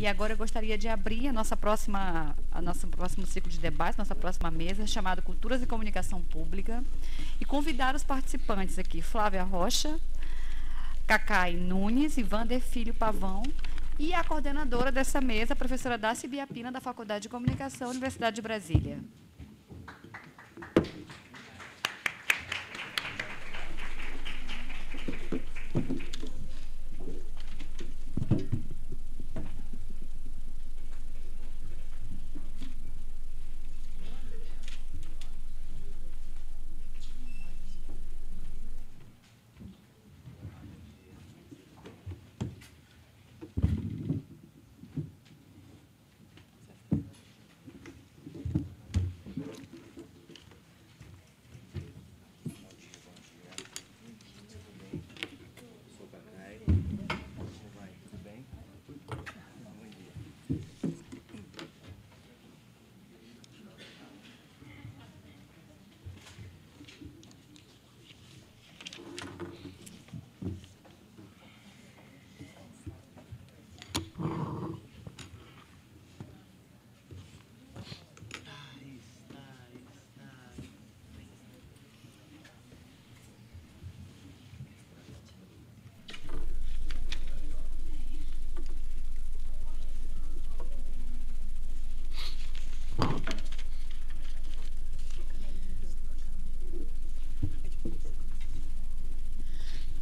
E agora eu gostaria de abrir a nosso próximo ciclo de debate, nossa próxima mesa, chamado Culturas e Comunicação Pública, e convidar os participantes aqui, Flávia Rocha, Cacai Nunes e Vander Filho Pavão, e a coordenadora dessa mesa, a professora Dácia Biapina, da Faculdade de Comunicação, Universidade de Brasília.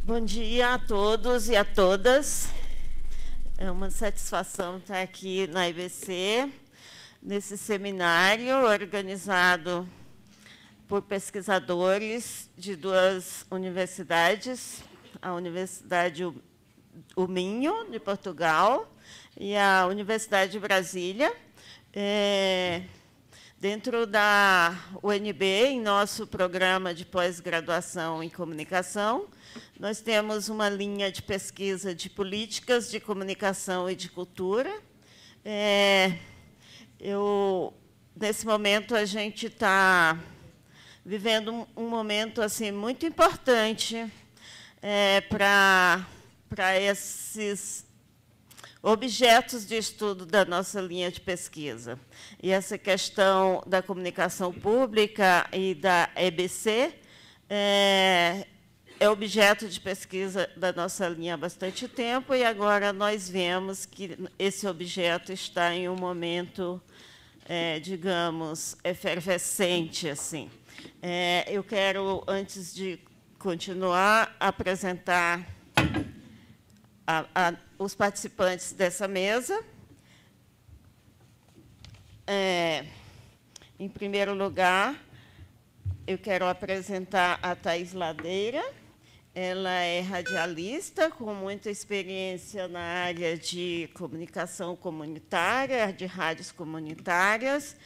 Bom dia a todos e a todas. É uma satisfação estar aqui na IBC, nesse seminário organizado por pesquisadores de duas universidades, a Universidade o Minho, de Portugal, e a Universidade de Brasília. Dentro da UNB, em nosso programa de pós-graduação em comunicação, nós temos uma linha de pesquisa de políticas de comunicação e de cultura. Nesse momento, a gente está vivendo um momento assim, muito importante para esses objetos de estudo da nossa linha de pesquisa. E essa questão da comunicação pública e da EBC é objeto de pesquisa da nossa linha há bastante tempo, e agora nós vemos que esse objeto está em um momento, digamos, efervescente. Assim. Eu quero, antes de continuar, apresentar os participantes dessa mesa. Em primeiro lugar, eu quero apresentar a Thais Ladeira. Ela é radialista, com muita experiência na área de comunicação comunitária, de rádios comunitárias,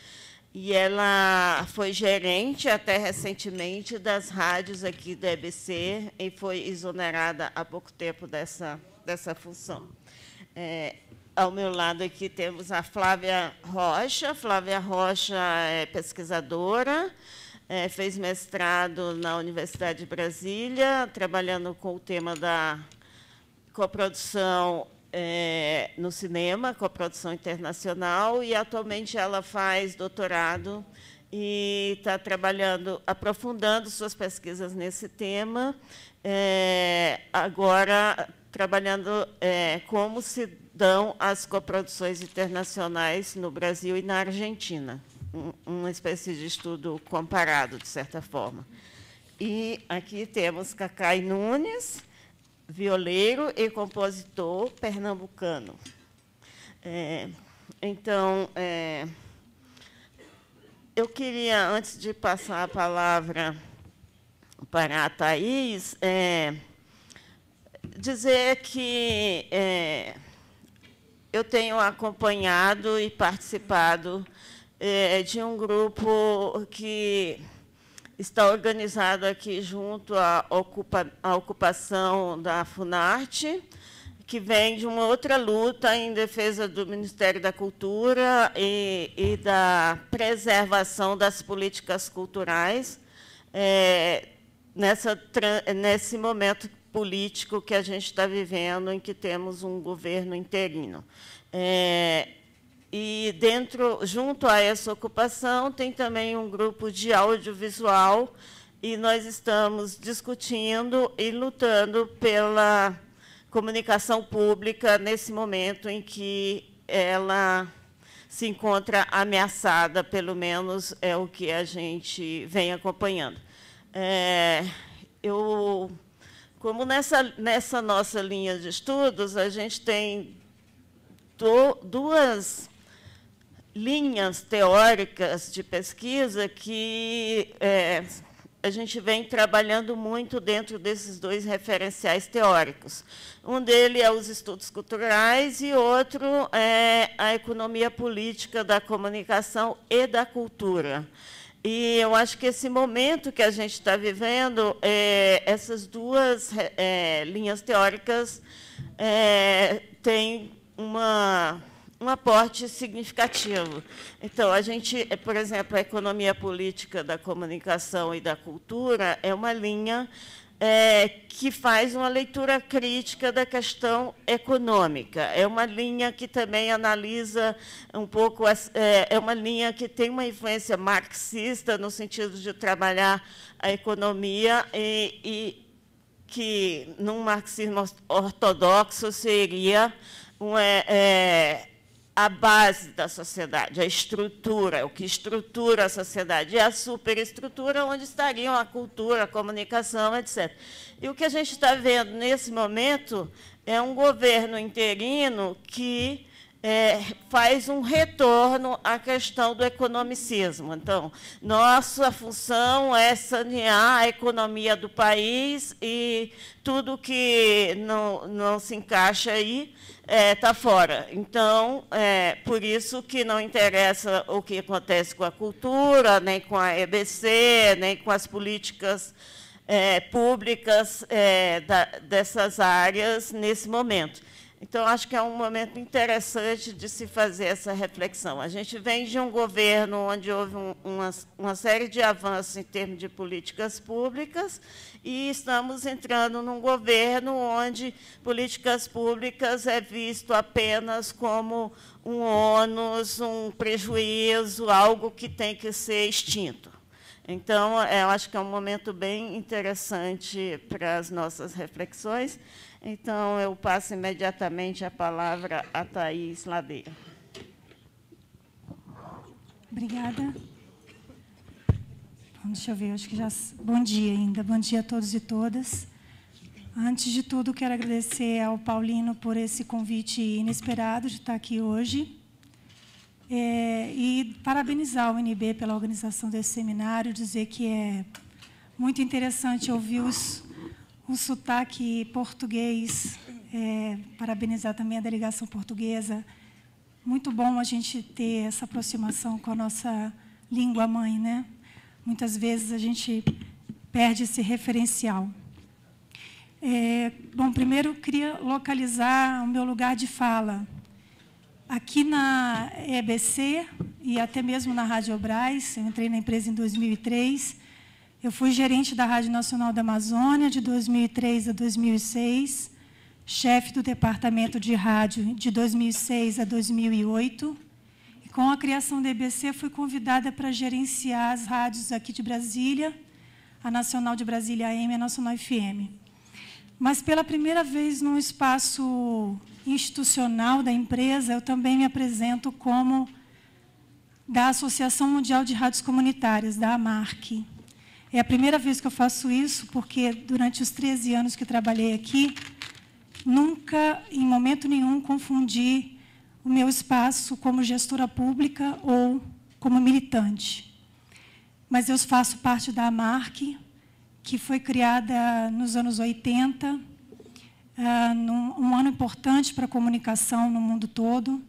e ela foi gerente, até recentemente, das rádios aqui da EBC, e foi exonerada há pouco tempo dessa função. Ao meu lado aqui temos a Flávia Rocha. Flávia Rocha é pesquisadora, fez mestrado na Universidade de Brasília, trabalhando com o tema da coprodução no cinema, coprodução internacional, e atualmente ela faz doutorado e está trabalhando, aprofundando suas pesquisas nesse tema, agora trabalhando como se dão as coproduções internacionais no Brasil e na Argentina, uma espécie de estudo comparado, de certa forma. E aqui temos Cacai Nunes, violeiro e compositor pernambucano. Então, eu queria, antes de passar a palavra para a Thais, dizer que eu tenho acompanhado e participado de um grupo que está organizado aqui junto à ocupação da Funarte, que vem de uma outra luta em defesa do Ministério da Cultura e da preservação das políticas culturais nesse momento político que a gente está vivendo, em que temos um governo interino. E junto a essa ocupação, tem também um grupo de audiovisual, e nós estamos discutindo e lutando pela comunicação pública nesse momento em que ela se encontra ameaçada, pelo menos é o que a gente vem acompanhando. Como nessa nossa linha de estudos, a gente tem duas linhas teóricas de pesquisa que a gente vem trabalhando muito dentro desses dois referenciais teóricos. Um deles é os estudos culturais e outro é a economia política da comunicação e da cultura. E eu acho que esse momento que a gente está vivendo, essas duas linhas teóricas têm um aporte significativo. Então, a gente, por exemplo, a economia política da comunicação e da cultura é uma linha que faz uma leitura crítica da questão econômica. É uma linha que também analisa um pouco, é uma linha que tem uma influência marxista, no sentido de trabalhar a economia e que, num marxismo ortodoxo, seria a base da sociedade, a estrutura, o que estrutura a sociedade, e a superestrutura, onde estariam a cultura, a comunicação, etc. E o que a gente está vendo nesse momento é um governo interino que faz um retorno à questão do economicismo. Então, nossa função é sanear a economia do país e tudo que não se encaixa aí está fora. Então, por isso que não interessa o que acontece com a cultura, nem com a EBC, nem com as políticas públicas dessas áreas nesse momento. Então, acho que é um momento interessante de se fazer essa reflexão. A gente vem de um governo onde houve uma série de avanços em termos de políticas públicas e estamos entrando num governo onde políticas públicas é visto apenas como um ônus, um prejuízo, algo que tem que ser extinto. Então, eu acho que é um momento bem interessante para as nossas reflexões. Então, eu passo imediatamente a palavra a Thaís Ladeira. Obrigada. Bom, deixa eu ver, acho que já... Bom dia ainda, bom dia a todos e todas. Antes de tudo, quero agradecer ao Paulino por esse convite inesperado de estar aqui hoje. E parabenizar o UNB pela organização desse seminário, dizer que é muito interessante ouvir o sotaque português, parabenizar também a delegação portuguesa. Muito bom a gente ter essa aproximação com a nossa língua-mãe, né? Muitas vezes a gente perde esse referencial. Bom, primeiro, queria localizar o meu lugar de fala. Aqui na EBC e até mesmo na Rádio Brás, eu entrei na empresa em 2003, eu fui gerente da Rádio Nacional da Amazônia de 2003 a 2006, chefe do departamento de rádio de 2006 a 2008. E com a criação da EBC, fui convidada para gerenciar as rádios aqui de Brasília, a Nacional de Brasília AM e a Nacional FM. Mas, pela primeira vez, num espaço institucional da empresa, eu também me apresento como da Associação Mundial de Rádios Comunitárias, da AMARC. É a primeira vez que eu faço isso, porque, durante os 13 anos que trabalhei aqui, nunca, em momento nenhum, confundi o meu espaço como gestora pública ou como militante. Mas eu faço parte da AMARC, que foi criada nos anos 80, um ano importante para a comunicação no mundo todo.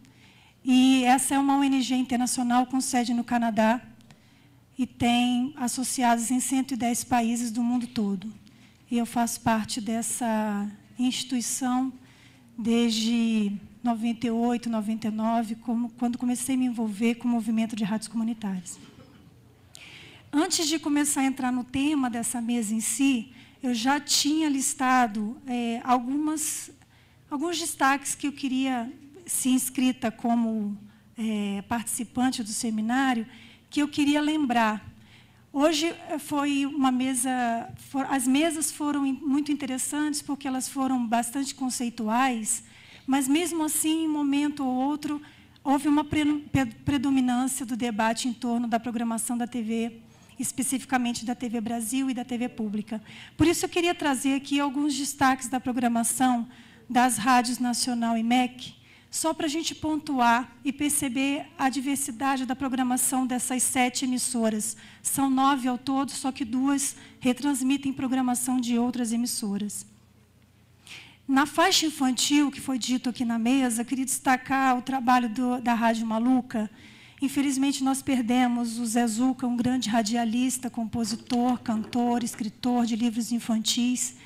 E essa é uma ONG internacional com sede no Canadá e tem associados em 110 países do mundo todo. E eu faço parte dessa instituição desde 98, 99, quando comecei a me envolver com o movimento de rádios comunitárias. Antes de começar a entrar no tema dessa mesa em si, eu já tinha listado alguns destaques que eu queria, se inscrita como participante do seminário, que eu queria lembrar. Hoje foi uma mesa, as mesas foram muito interessantes porque elas foram bastante conceituais, mas mesmo assim, em um momento ou outro, houve uma predominância do debate em torno da programação da TV, especificamente da TV Brasil e da TV Pública. Por isso, eu queria trazer aqui alguns destaques da programação das rádios Nacional e MEC, só para a gente pontuar e perceber a diversidade da programação dessas 7 emissoras. São 9 ao todo, só que 2 retransmitem programação de outras emissoras. Na faixa infantil, que foi dito aqui na mesa, eu queria destacar o trabalho da Rádio Maluca. Infelizmente, nós perdemos o Zé Zuca, um grande radialista, compositor, cantor, escritor de livros infantis.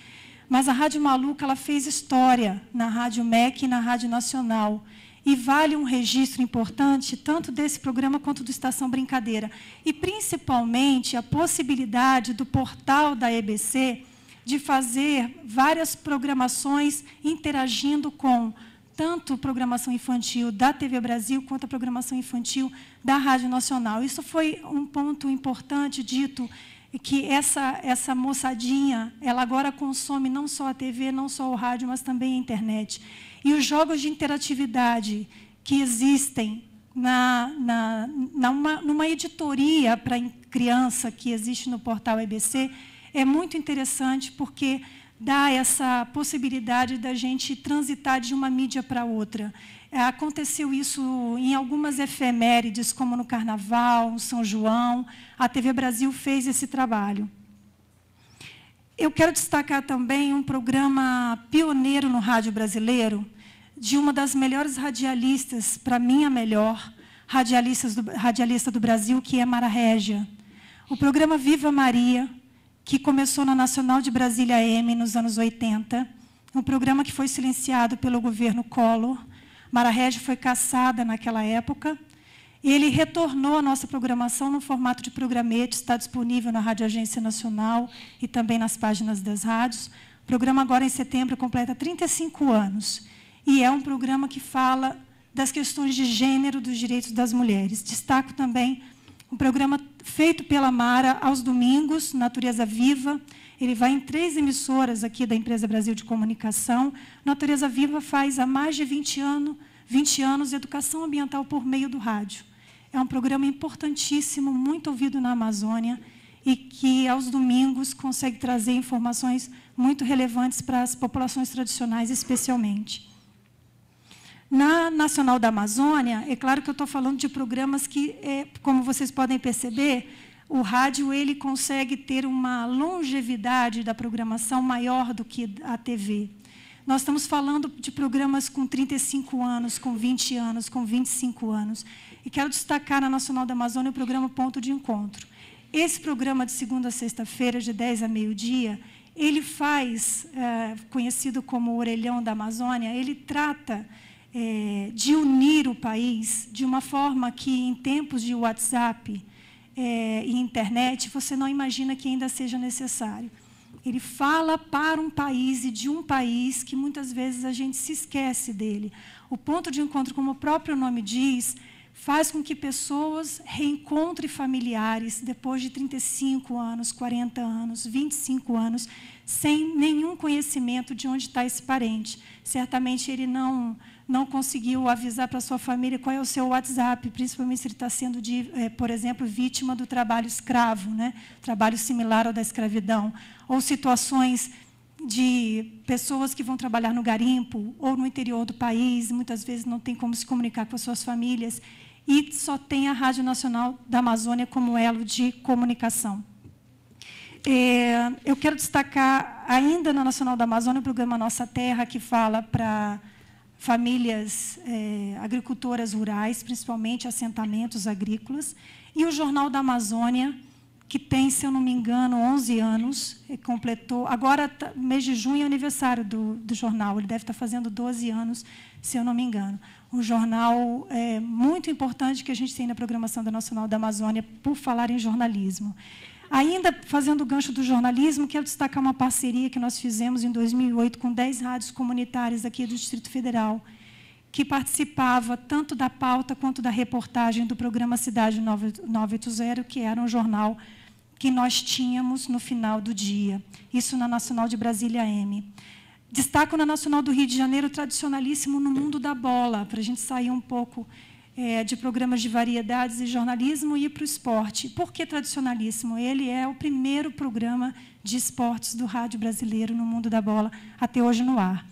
Mas a Rádio Maluca ela fez história na Rádio MEC e na Rádio Nacional. E vale um registro importante, tanto desse programa quanto do Estação Brincadeira. E, principalmente, a possibilidade do portal da EBC de fazer várias programações interagindo com tanto a programação infantil da TV Brasil quanto a programação infantil da Rádio Nacional. Isso foi um ponto importante dito, que essa moçadinha, ela agora consome não só a TV, não só o rádio, mas também a internet. E os jogos de interatividade que existem numa editoria para criança que existe no portal EBC é muito interessante, porque dá essa possibilidade da gente transitar de uma mídia para outra. Aconteceu isso em algumas efemérides, como no Carnaval, no São João. A TV Brasil fez esse trabalho. Eu quero destacar também um programa pioneiro no rádio brasileiro, de uma das melhores radialistas, para mim a melhor, radialista do Brasil, que é Mara Régia. O programa Viva Maria, que começou na Nacional de Brasília AM nos anos 80, um programa que foi silenciado pelo governo Collor. Mara Régia foi cassada naquela época. Ele retornou à nossa programação no formato de programete, está disponível na Rádio Agência Nacional e também nas páginas das rádios. O programa agora, em setembro, completa 35 anos. E é um programa que fala das questões de gênero, dos direitos das mulheres. Destaco também um programa feito pela Mara aos domingos, Natureza Viva. Ele vai em 3 emissoras aqui da Empresa Brasil de Comunicação. Natureza Viva faz há mais de 20 anos educação ambiental por meio do rádio. É um programa importantíssimo, muito ouvido na Amazônia, e que, aos domingos, consegue trazer informações muito relevantes para as populações tradicionais, especialmente. Na Nacional da Amazônia, é claro que eu estou falando de programas que, como vocês podem perceber, o rádio ele consegue ter uma longevidade da programação maior do que a TV. Nós estamos falando de programas com 35 anos, com 20 anos, com 25 anos. E quero destacar na Nacional da Amazônia o programa Ponto de Encontro. Esse programa, de segunda a sexta-feira, de 10 a meio-dia, ele faz, conhecido como Orelhão da Amazônia, ele trata de unir o país de uma forma que, em tempos de WhatsApp e internet, você não imagina que ainda seja necessário. Ele fala para um país e de um país que, muitas vezes, a gente se esquece dele. O ponto de encontro, como o próprio nome diz, faz com que pessoas reencontrem familiares depois de 35 anos, 40 anos, 25 anos, sem nenhum conhecimento de onde está esse parente. Certamente ele não conseguiu avisar para a sua família qual é o seu WhatsApp, principalmente se ele está sendo, por exemplo, vítima do trabalho escravo, né? Trabalho similar ao da escravidão, ou situações de pessoas que vão trabalhar no garimpo ou no interior do país, muitas vezes não tem como se comunicar com as suas famílias, e só tem a Rádio Nacional da Amazônia como elo de comunicação. Eu quero destacar, ainda na Nacional da Amazônia, o programa Nossa Terra, que fala para famílias agricultoras rurais, principalmente assentamentos agrícolas, e o Jornal da Amazônia, que tem, se eu não me engano, 11 anos, completou. Agora, mês de junho, é aniversário do jornal, ele deve estar fazendo 12 anos, se eu não me engano. Um jornal muito importante que a gente tem na programação da Nacional da Amazônia, por falar em jornalismo. Ainda fazendo o gancho do jornalismo, quero destacar uma parceria que nós fizemos em 2008 com 10 rádios comunitárias aqui do Distrito Federal, que participava tanto da pauta quanto da reportagem do programa Cidade 980, que era um jornal que nós tínhamos no final do dia. Isso na Nacional de Brasília AM. Destaco na Nacional do Rio de Janeiro, tradicionalíssimo no mundo da bola, para a gente sair um pouco de programas de variedades e jornalismo e ir para o esporte. Por que tradicionalíssimo? Ele é o primeiro programa de esportes do rádio brasileiro no mundo da bola, até hoje no ar.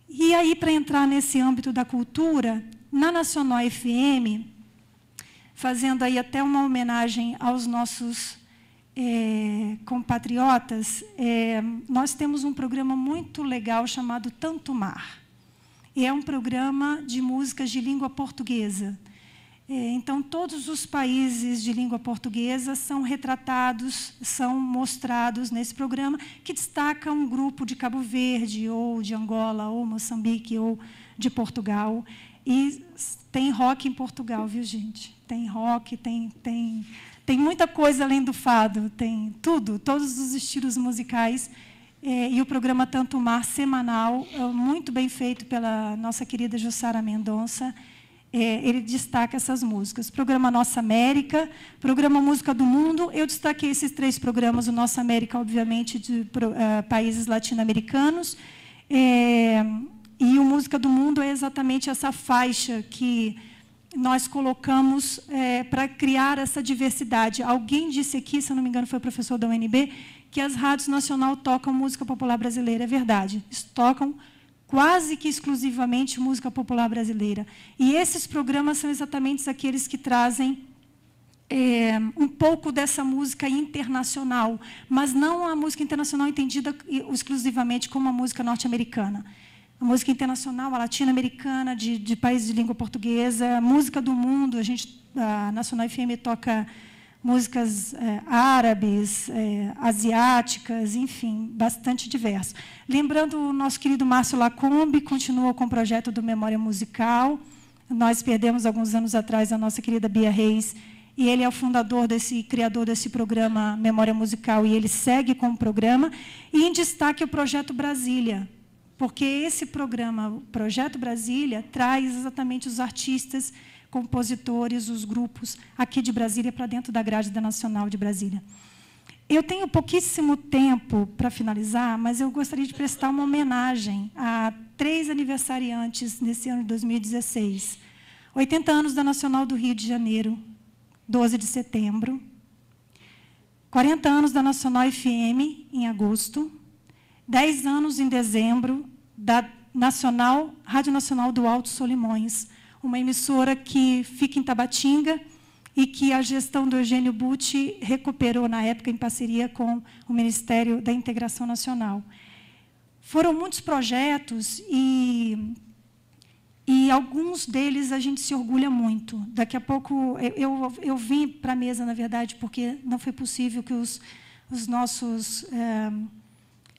E aí, para entrar nesse âmbito da cultura, na Nacional FM, fazendo aí até uma homenagem aos nossos compatriotas, nós temos um programa muito legal chamado Tanto Mar. E é um programa de músicas de língua portuguesa. Então, todos os países de língua portuguesa são retratados, são mostrados nesse programa, que destaca um grupo de Cabo Verde, ou de Angola, ou Moçambique, ou de Portugal. E tem rock em Portugal, viu, gente? Tem rock, tem muita coisa além do fado, tem tudo, todos os estilos musicais. E o programa Tanto Mar, semanal, muito bem feito pela nossa querida Jussara Mendonça, ele destaca essas músicas. Programa Nossa América, programa Música do Mundo. Eu destaquei esses 3 programas, o Nossa América, obviamente, de países latino-americanos, e o Música do Mundo é exatamente essa faixa que nós colocamos para criar essa diversidade. Alguém disse aqui, se eu não me engano, foi o professor da UNB, que as rádios nacional tocam música popular brasileira. É verdade, eles tocam quase que exclusivamente música popular brasileira. E esses programas são exatamente aqueles que trazem um pouco dessa música internacional, mas não a música internacional entendida exclusivamente como a música norte-americana. A música internacional, a latino-americana, de países de língua portuguesa, a música do mundo. A Nacional FM toca músicas árabes, asiáticas, enfim, bastante diverso. Lembrando, o nosso querido Márcio Lacombe continua com o projeto do Memória Musical. Nós perdemos, alguns anos atrás, a nossa querida Bia Reis, e ele é o fundador criador desse programa Memória Musical, e ele segue com o programa. E em destaque o Projeto Brasília, porque esse programa, o Projeto Brasília, traz exatamente os artistas, compositores, os grupos aqui de Brasília para dentro da grade da Nacional de Brasília. Eu tenho pouquíssimo tempo para finalizar, mas eu gostaria de prestar uma homenagem a 3 aniversariantes nesse ano de 2016. 80 anos da Nacional do Rio de Janeiro, 12 de setembro. 40 anos da Nacional FM, em agosto. 10 anos em dezembro da Rádio Nacional do Alto Solimões, uma emissora que fica em Tabatinga e que a gestão do Eugênio Butti recuperou, na época, em parceria com o Ministério da Integração Nacional. Foram muitos projetos e alguns deles a gente se orgulha muito. Daqui a pouco, eu vim para a mesa, na verdade, porque não foi possível que os nossos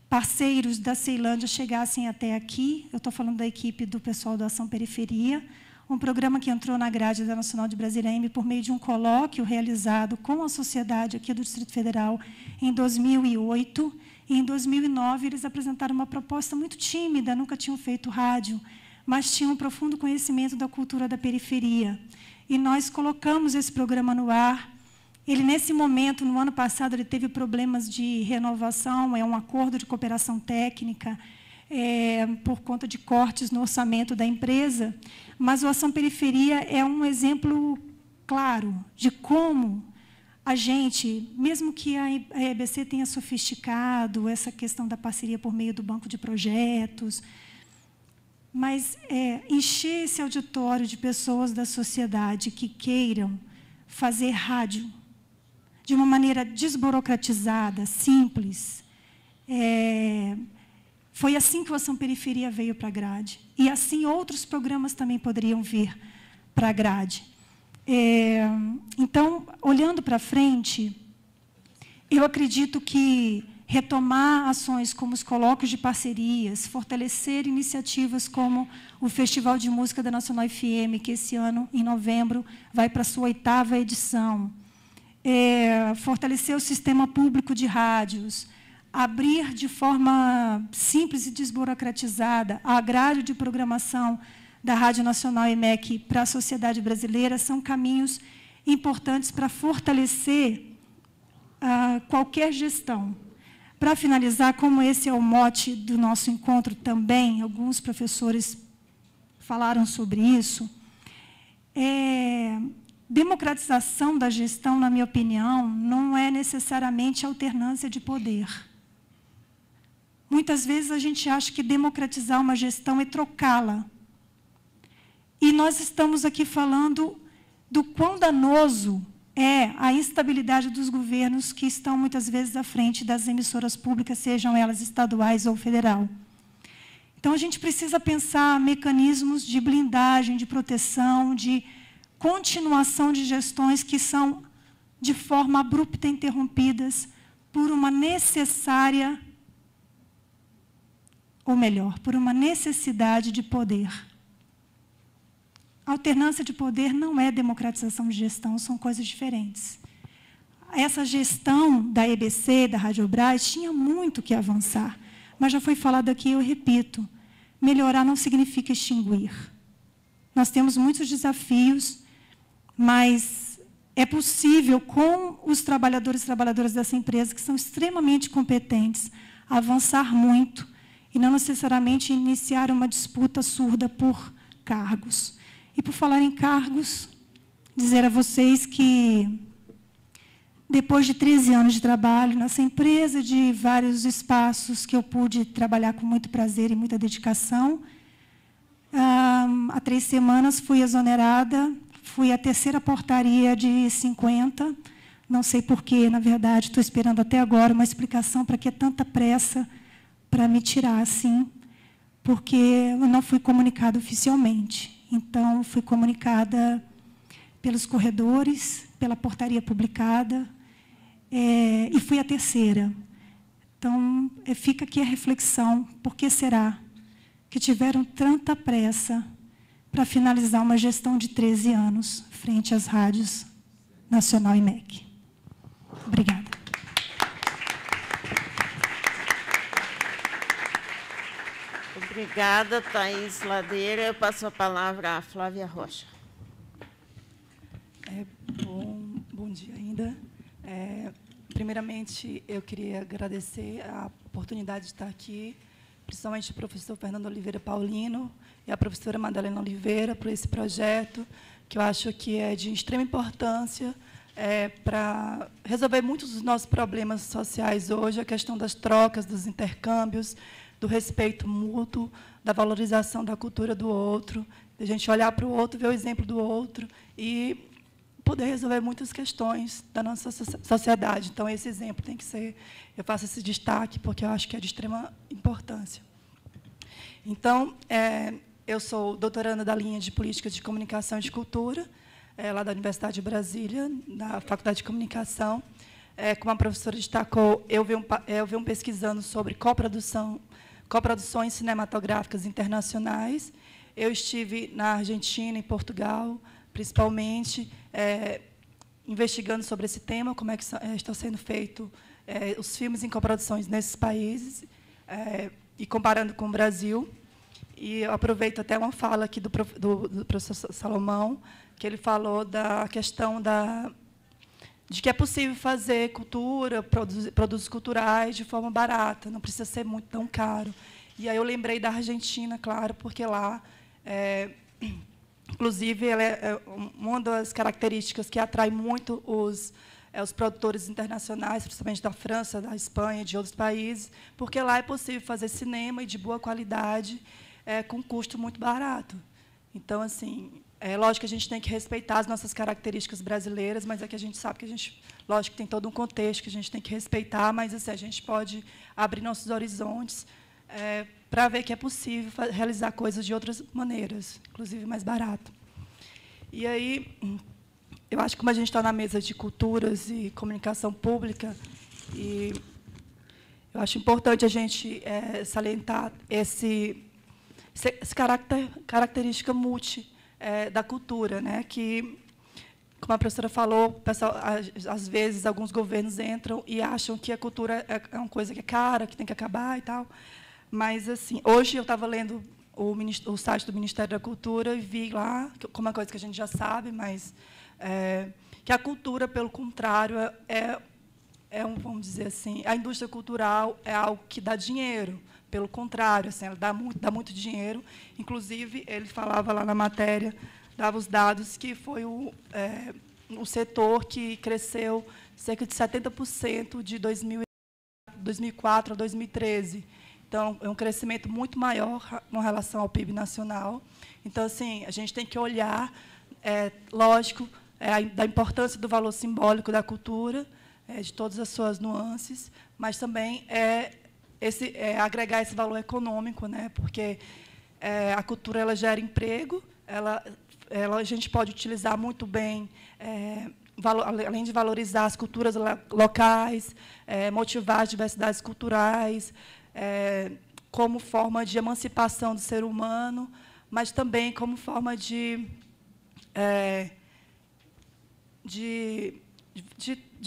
parceiros da Ceilândia chegassem até aqui. Eu estou falando da equipe do pessoal da Ação Periferia, um programa que entrou na grade da Nacional de Brasília AM por meio de um colóquio realizado com a sociedade aqui do Distrito Federal em 2008. E, em 2009, eles apresentaram uma proposta muito tímida, nunca tinham feito rádio, mas tinham um profundo conhecimento da cultura da periferia. E nós colocamos esse programa no ar. Ele, nesse momento, no ano passado, ele teve problemas de renovação, é um acordo de cooperação técnica, por conta de cortes no orçamento da empresa, mas o Ação Periferia é um exemplo claro de como a gente, mesmo que a EBC tenha sofisticado essa questão da parceria por meio do banco de projetos, mas encher esse auditório de pessoas da sociedade que queiram fazer rádio de uma maneira desburocratizada, simples. Foi assim que o Ação Periferia veio para a grade. E assim outros programas também poderiam vir para a grade. Então, olhando para frente, eu acredito que retomar ações como os colóquios de parcerias, fortalecer iniciativas como o Festival de Música da Nacional FM, que esse ano, em novembro, vai para a sua 8ª edição. fortalecer o sistema público de rádios, abrir de forma simples e desburocratizada a grade de programação da Rádio Nacional EMEC para a sociedade brasileira, são caminhos importantes para fortalecer qualquer gestão. Para finalizar, como esse é o mote do nosso encontro também, alguns professores falaram sobre isso, democratização da gestão, na minha opinião, não é necessariamente alternância de poder. Muitas vezes a gente acha que democratizar uma gestão é trocá-la. E nós estamos aqui falando do quão danoso é a instabilidade dos governos que estão, muitas vezes, à frente das emissoras públicas, sejam elas estaduais ou federal. Então, a gente precisa pensar mecanismos de blindagem, de proteção, de continuação de gestões que são, de forma abrupta, interrompidas por uma necessária, ou melhor, por uma necessidade de poder. Alternância de poder não é democratização de gestão, são coisas diferentes. Essa gestão da EBC, da Radiobras, tinha muito que avançar, mas já foi falado aqui, eu repito, melhorar não significa extinguir. Nós temos muitos desafios, mas é possível, com os trabalhadores e trabalhadoras dessa empresa, que são extremamente competentes, avançar muito e não necessariamente iniciar uma disputa surda por cargos. E, por falar em cargos, dizer a vocês que, depois de 13 anos de trabalho nessa empresa, de vários espaços que eu pude trabalhar com muito prazer e muita dedicação, há 3 semanas fui exonerada, fui a 3ª portaria de 50, não sei porquê, na verdade, estou esperando até agora uma explicação para que tanta pressa para me tirar assim, porque eu não fui comunicada oficialmente. Então, fui comunicada pelos corredores, pela portaria publicada, e fui a 3ª. Então, fica aqui a reflexão, por que será que tiveram tanta pressa para finalizar uma gestão de 13 anos frente às rádios Nacional e MEC? Obrigada. Obrigada, Thaís Ladeira. Eu passo a palavra à Flávia Rocha. Bom dia ainda. Primeiramente, eu queria agradecer a oportunidade de estar aqui, principalmente o professor Fernando Oliveira Paulino e a professora Madalena Oliveira, por esse projeto, que eu acho que é de extrema importância para resolver muitos dos nossos problemas sociais hoje, a questão das trocas, dos intercâmbios, do respeito mútuo, da valorização da cultura do outro, de a gente olhar para o outro, ver o exemplo do outro e poder resolver muitas questões da nossa sociedade. Então, esse exemplo tem que ser... Eu faço esse destaque porque eu acho que é de extrema importância. Então, eu sou doutoranda da linha de Políticas de Comunicação e de Cultura, lá da Universidade de Brasília, na Faculdade de Comunicação. Como a professora destacou, eu venho pesquisando sobre coproduções cinematográficas internacionais. Eu estive na Argentina, em Portugal, principalmente, investigando sobre esse tema, como é que estão sendo feitos os filmes em coproduções nesses países, e comparando com o Brasil. E eu aproveito até uma fala aqui do professor Salomão, que ele falou da questão de que é possível fazer cultura, produtos culturais de forma barata, não precisa ser muito tão caro. E aí eu lembrei da Argentina, claro, porque lá, inclusive, ela é uma das características que atrai muito os produtores internacionais, principalmente da França, da Espanha e de outros países, porque lá é possível fazer cinema e de boa qualidade, com custo muito barato. Então, assim, é lógico que a gente tem que respeitar as nossas características brasileiras, mas aqui a gente sabe que lógico que tem todo um contexto que a gente tem que respeitar, mas assim, a gente pode abrir nossos horizontes para ver que é possível realizar coisas de outras maneiras, inclusive mais barato. E aí, eu acho que como a gente está na mesa de culturas e comunicação pública, e eu acho importante a gente salientar essa característica multi da cultura, né, que como a professora falou, o pessoal, às vezes, alguns governos entram e acham que a cultura é uma coisa que é cara, que tem que acabar e tal. Mas, assim, hoje eu estava lendo o site do Ministério da Cultura e vi lá, como é uma coisa que a gente já sabe, mas que a cultura, pelo contrário, vamos dizer assim, a indústria cultural é algo que dá dinheiro. Pelo contrário, assim, ela dá muito dinheiro. Inclusive, ele falava lá na matéria, dava os dados, que foi o setor que cresceu cerca de 70% de 2004 a 2013. Então, é um crescimento muito maior com relação ao PIB nacional. Então, assim, a gente tem que olhar, lógico, da importância do valor simbólico da cultura, de todas as suas nuances, mas também agregar esse valor econômico, né? Porque a cultura ela gera emprego, a gente pode utilizar muito bem, além de valorizar as culturas locais, motivar as diversidades culturais, como forma de emancipação do ser humano, mas também como forma de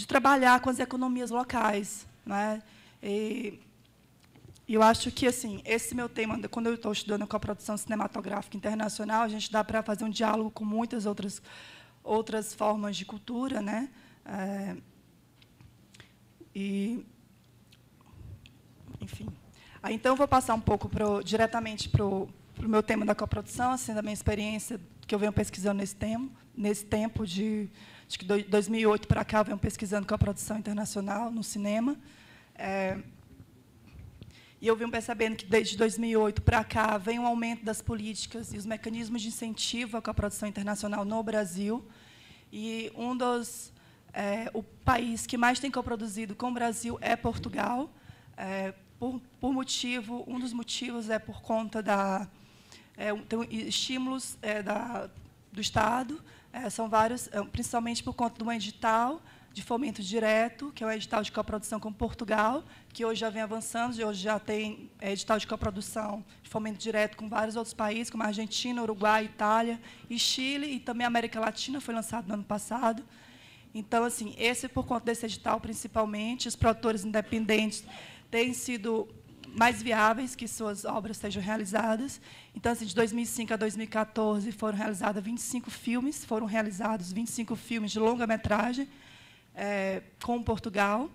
trabalhar com as economias locais, né? E eu acho que, assim, esse meu tema, quando eu estou estudando a coprodução cinematográfica internacional, a gente dá para fazer um diálogo com muitas outras formas de cultura, né? Enfim. Então, eu vou passar um pouco diretamente para o meu tema da coprodução, assim, da minha experiência que eu venho pesquisando nesse tempo acho que 2008 para cá, eu venho pesquisando coprodução internacional no cinema. E eu venho percebendo que, desde 2008 para cá, vem um aumento das políticas e os mecanismos de incentivo à coprodução internacional no Brasil. E o país que mais tem coproduzido com o Brasil é Portugal. Um dos motivos é por conta tem estímulos do Estado, são vários, principalmente por conta de um edital de fomento direto, que é o edital de coprodução com Portugal, que hoje já vem avançando, hoje já tem edital de coprodução de fomento direto com vários outros países, como a Argentina, Uruguai, Itália e Chile, e também a América Latina, foi lançado no ano passado. Então, assim, por conta desse edital, principalmente, os produtores independentes têm sido mais viáveis que suas obras sejam realizadas. Então, assim, de 2005 a 2014, foram realizados 25 filmes de longa-metragem com Portugal.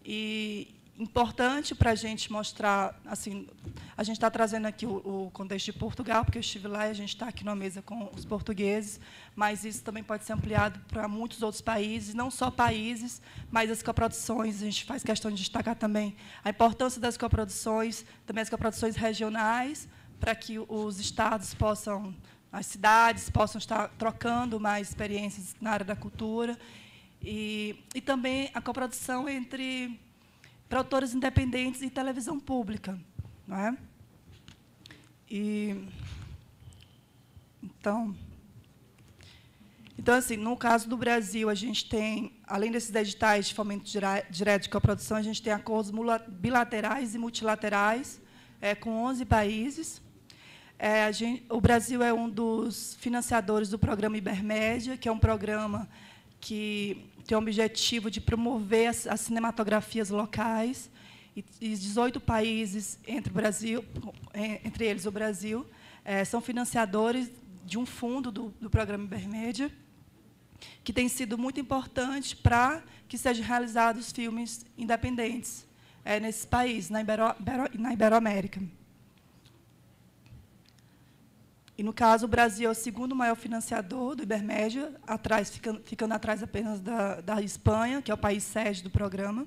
E importante para a gente mostrar, assim, a gente está trazendo aqui o contexto de Portugal, porque eu estive lá e a gente está aqui numa mesa com os portugueses, mas isso também pode ser ampliado para muitos outros países, não só países, mas as coproduções. A gente faz questão de destacar também a importância das coproduções, também as coproduções regionais, para que os estados as cidades possam estar trocando mais experiências na área da cultura, e também a coprodução entre produtores independentes e televisão pública, não é? Então, assim, no caso do Brasil, a gente tem, além desses editais de fomento direto de coprodução, a gente tem acordos bilaterais e multilaterais com 11 países. O Brasil é um dos financiadores do programa Ibermédia, que é um programa que tem o objetivo de promover as cinematografias locais, e 18 países, entre eles o Brasil, são financiadores de um fundo do programa Ibermédia, que tem sido muito importante para que sejam realizados filmes independentes nesses países, na Iberoamérica. E, no caso, o Brasil é o segundo maior financiador do Ibermédia, ficando atrás apenas da Espanha, que é o país sede do programa.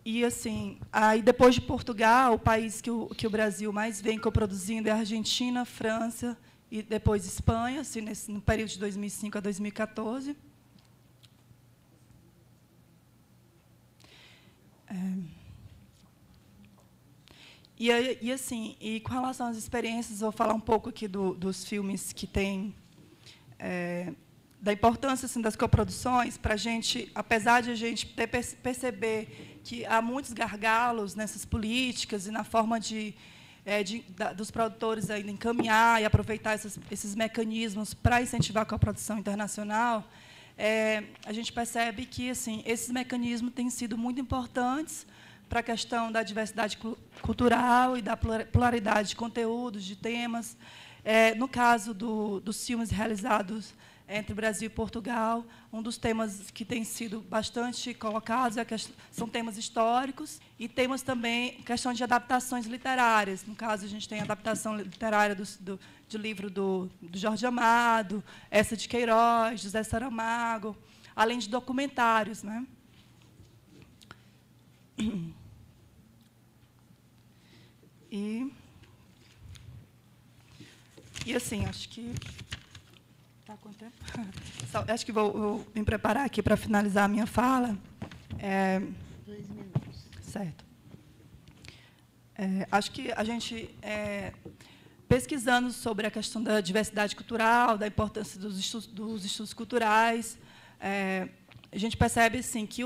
E, assim, aí, depois de Portugal, o país que o Brasil mais vem coproduzindo é a Argentina, França e depois Espanha, assim, no período de 2005 a 2014. E com relação às experiências, vou falar um pouco aqui dos filmes que têm, da importância, assim, das coproduções, para a gente, apesar de a gente perceber que há muitos gargalos nessas políticas e na forma de dos produtores ainda encaminhar e aproveitar esses mecanismos para incentivar a coprodução internacional, a gente percebe que assim, esses mecanismos têm sido muito importantes para a questão da diversidade cultural e da pluralidade de conteúdos, de temas. No caso dos filmes realizados entre Brasil e Portugal, um dos temas que tem sido bastante colocados são temas históricos e temas também questão de adaptações literárias. No caso, a gente tem a adaptação literária de livro do Jorge Amado, essa de Queiroz, José Saramago, além de documentários, né? E assim, acho que... Está com tempo? Acho que vou me preparar aqui para finalizar a minha fala. 2 minutos. Certo. Acho que a gente, pesquisando sobre a questão da diversidade cultural, da importância dos estudos culturais, a gente percebe assim, que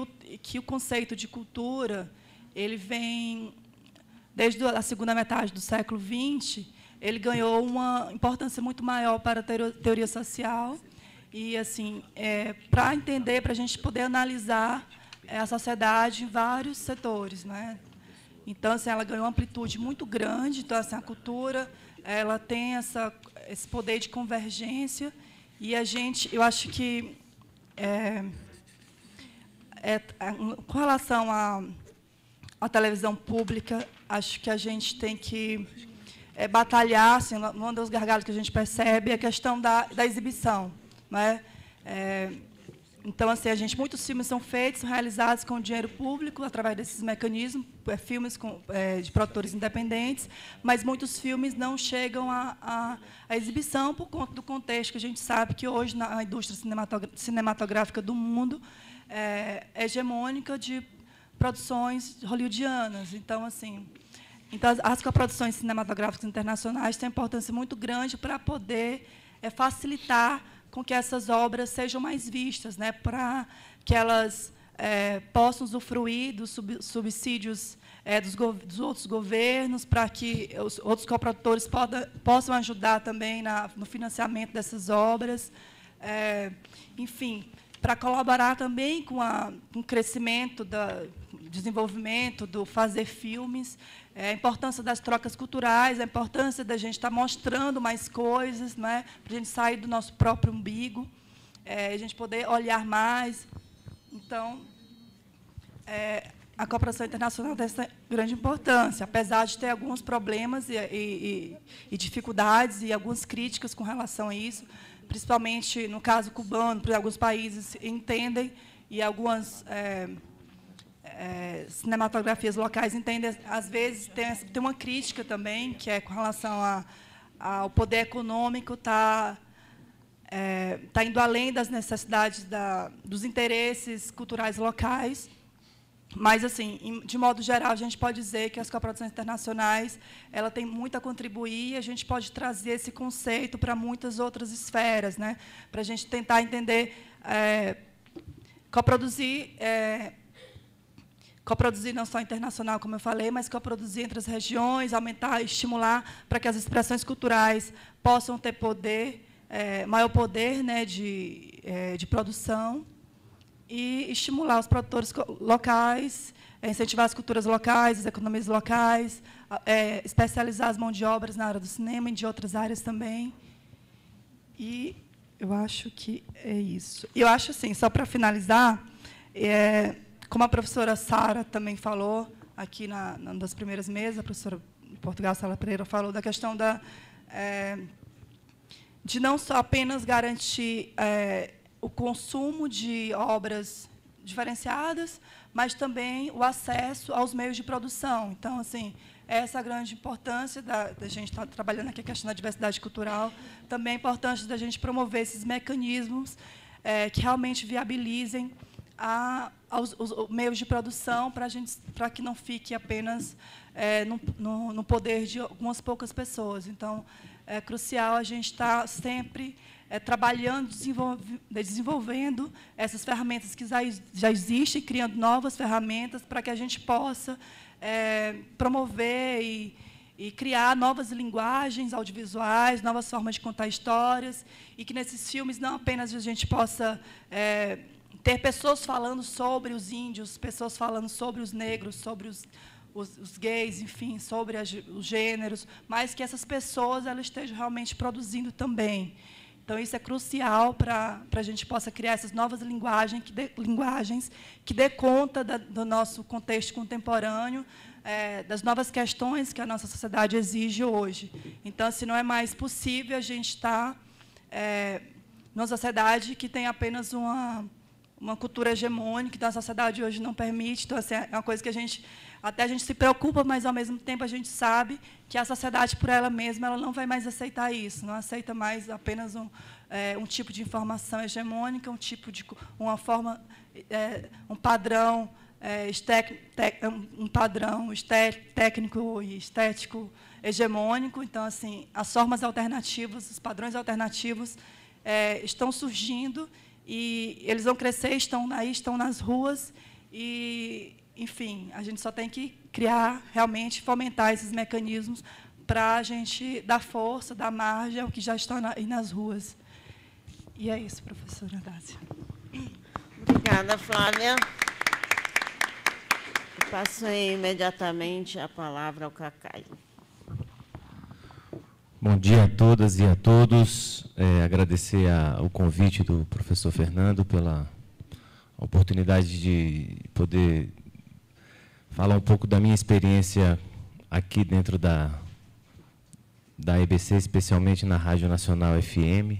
o conceito de cultura ele vem, desde a segunda metade do século XX, ele ganhou uma importância muito maior para a teoria social e, assim, para entender, para a gente poder analisar a sociedade em vários setores, né? Então, assim, ela ganhou uma amplitude muito grande. Então, assim, a cultura, ela tem esse poder de convergência e eu acho que, com relação à televisão pública, acho que a gente tem que batalhar, assim, um dos gargalos que a gente percebe é a questão da exibição, né? Então, assim, muitos filmes são realizados com dinheiro público, através desses mecanismos, filmes de produtores independentes, mas muitos filmes não chegam à exibição por conta do contexto que a gente sabe que hoje, na indústria cinematográfica do mundo, é hegemônica de produções hollywoodianas. Então, assim... Então, as coproduções cinematográficas internacionais têm importância muito grande para poder facilitar com que essas obras sejam mais vistas, né, para que elas possam usufruir dos subsídios dos outros governos, para que os outros coprodutores possam ajudar também no financiamento dessas obras. Enfim, para colaborar também com o crescimento, desenvolvimento do fazer filmes, a importância das trocas culturais, a importância da gente estar mostrando mais coisas, né, para a gente sair do nosso próprio umbigo, a gente poder olhar mais. Então, a cooperação internacional tem essa grande importância, apesar de ter alguns problemas e dificuldades e algumas críticas com relação a isso, principalmente no caso cubano, porque alguns países entendem e algumas cinematografias locais entendem, às vezes, tem uma crítica também, que é com relação ao poder econômico tá indo além das necessidades dos interesses culturais locais. Mas, assim, de modo geral, a gente pode dizer que as cooperações internacionais ela tem muito a contribuir, e a gente pode trazer esse conceito para muitas outras esferas, né, para a gente tentar entender, coproduzir não só internacional, como eu falei, mas coproduzir entre as regiões, aumentar, estimular para que as expressões culturais possam ter poder, maior poder, né, de produção, e estimular os produtores locais, incentivar as culturas locais, as economias locais, especializar as mãos de obras na área do cinema e de outras áreas também. E eu acho que é isso. Eu acho, assim, só para finalizar, como a professora Sara também falou, aqui numa das primeiras mesas, a professora de Portugal, Sara Pereira, falou da questão de não só apenas garantir o consumo de obras diferenciadas, mas também o acesso aos meios de produção. Então, assim, essa é a grande importância da gente estar trabalhando aqui a questão da diversidade cultural, também a importância da gente promover esses mecanismos que realmente viabilizem os meios de produção para que não fique apenas no poder de algumas poucas pessoas. Então, é crucial a gente estar sempre trabalhando, desenvolvendo essas ferramentas que já existem, criando novas ferramentas para que a gente possa promover e criar novas linguagens audiovisuais, novas formas de contar histórias, e que nesses filmes não apenas a gente possa ter pessoas falando sobre os índios, pessoas falando sobre os negros, sobre os gays, enfim, sobre os gêneros, mas que essas pessoas elas estejam realmente produzindo também. Então, isso é crucial para a gente possa criar essas novas linguagens que dê conta do nosso contexto contemporâneo, das novas questões que a nossa sociedade exige hoje. Então, assim, não é mais possível a gente estar numa sociedade que tem apenas uma cultura hegemônica, que a sociedade hoje não permite. Então, assim, é uma coisa que a gente se preocupa, mas, ao mesmo tempo, a gente sabe que a sociedade, por ela mesma, ela não vai mais aceitar isso, não aceita mais apenas um tipo de informação hegemônica, uma forma, um padrão técnico e estético hegemônico. Então, assim, as formas alternativas, os padrões alternativos estão surgindo e eles vão crescer, estão nas ruas e, enfim, a gente só tem que criar, realmente, fomentar esses mecanismos para a gente dar força, dar margem ao que já está aí nas ruas. E é isso, professora Dácia. Obrigada, Flávia. Eu passo imediatamente a palavra ao Cacai. Bom dia a todas e a todos. Agradecer o convite do professor Fernando pela oportunidade de poder falar um pouco da minha experiência aqui dentro da EBC, especialmente na Rádio Nacional FM.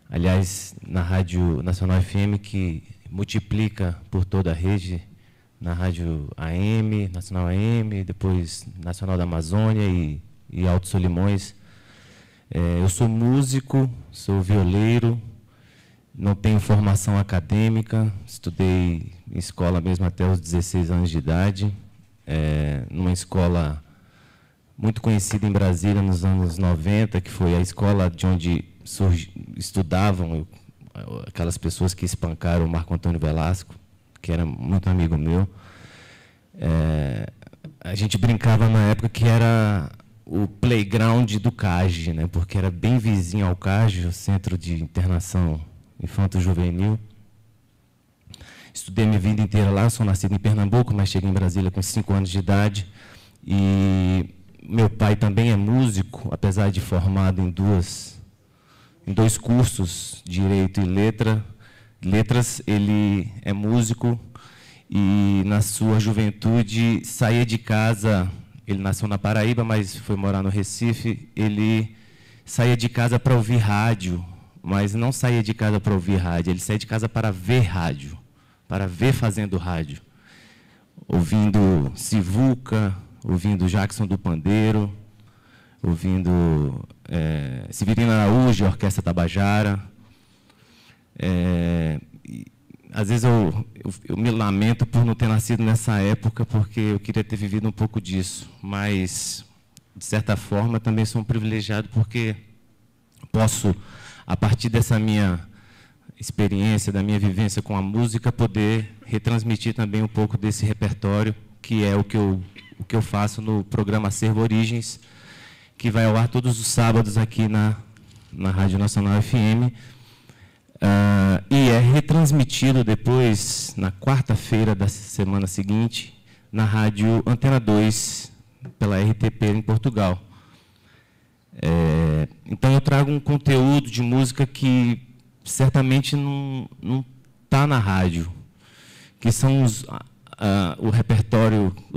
Aliás, na Rádio Nacional FM, que multiplica por toda a rede, na Rádio AM, Nacional AM, depois Nacional da Amazônia e Alto Solimões. Eu sou músico, sou violeiro, não tenho formação acadêmica, estudei em escola mesmo até os 16 anos de idade, numa escola muito conhecida em Brasília nos anos 90, que foi a escola de onde estudavam aquelas pessoas que espancaram o Marco Antônio Velasco, que era muito amigo meu. A gente brincava na época que era o playground do CAGE, né, porque era bem vizinho ao CAGE, o Centro de Internação Infanto-Juvenil. Estudei minha vida inteira lá, sou nascido em Pernambuco, mas cheguei em Brasília com 5 anos de idade. E meu pai também é músico, apesar de formado em dois cursos, Direito e Letras, ele é músico e, na sua juventude, saía de casa. Ele nasceu na Paraíba, mas foi morar no Recife. Ele saía de casa para ouvir rádio, mas não saía de casa para ouvir rádio, ele saía de casa para ver rádio, para ver fazendo rádio, ouvindo Sivuca, ouvindo Jackson do Pandeiro, ouvindo Severino Araújo, Orquestra Tabajara. Às vezes eu me lamento por não ter nascido nessa época, porque eu queria ter vivido um pouco disso, mas, de certa forma, também sou um privilegiado, porque posso, a partir dessa minha experiência, da minha vivência com a música, poder retransmitir também um pouco desse repertório, que é o que eu faço no programa Acervo Origens, que vai ao ar todos os sábados aqui na Rádio Nacional FM, e é retransmitido depois, na quarta-feira da semana seguinte, na Rádio Antena 2, pela RTP em Portugal. Então, eu trago um conteúdo de música que certamente não está na rádio, que são os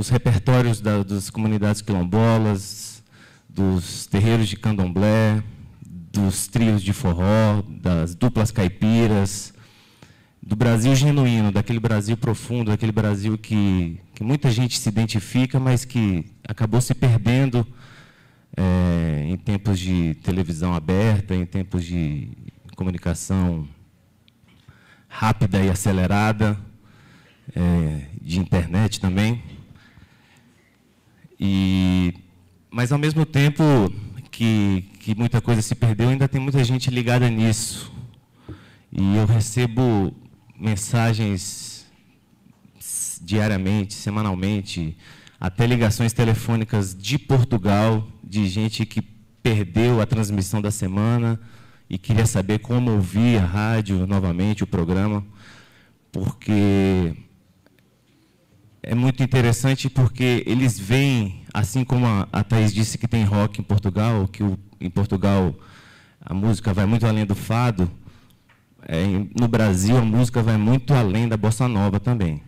repertórios das comunidades quilombolas, dos terreiros de candomblé, dos trios de forró, das duplas caipiras, do Brasil genuíno, daquele Brasil profundo, daquele Brasil que muita gente se identifica, mas que acabou se perdendo em tempos de televisão aberta, em tempos de comunicação rápida e acelerada, de internet também. Mas, ao mesmo tempo que muita coisa se perdeu, ainda tem muita gente ligada nisso. E eu recebo mensagens diariamente, semanalmente, até ligações telefônicas de Portugal, de gente que perdeu a transmissão da semana e queria saber como ouvir a rádio novamente, o programa, porque é muito interessante, porque eles veem, assim como a Thaís disse que tem rock em Portugal, que em Portugal a música vai muito além do fado, no Brasil a música vai muito além da bossa nova também.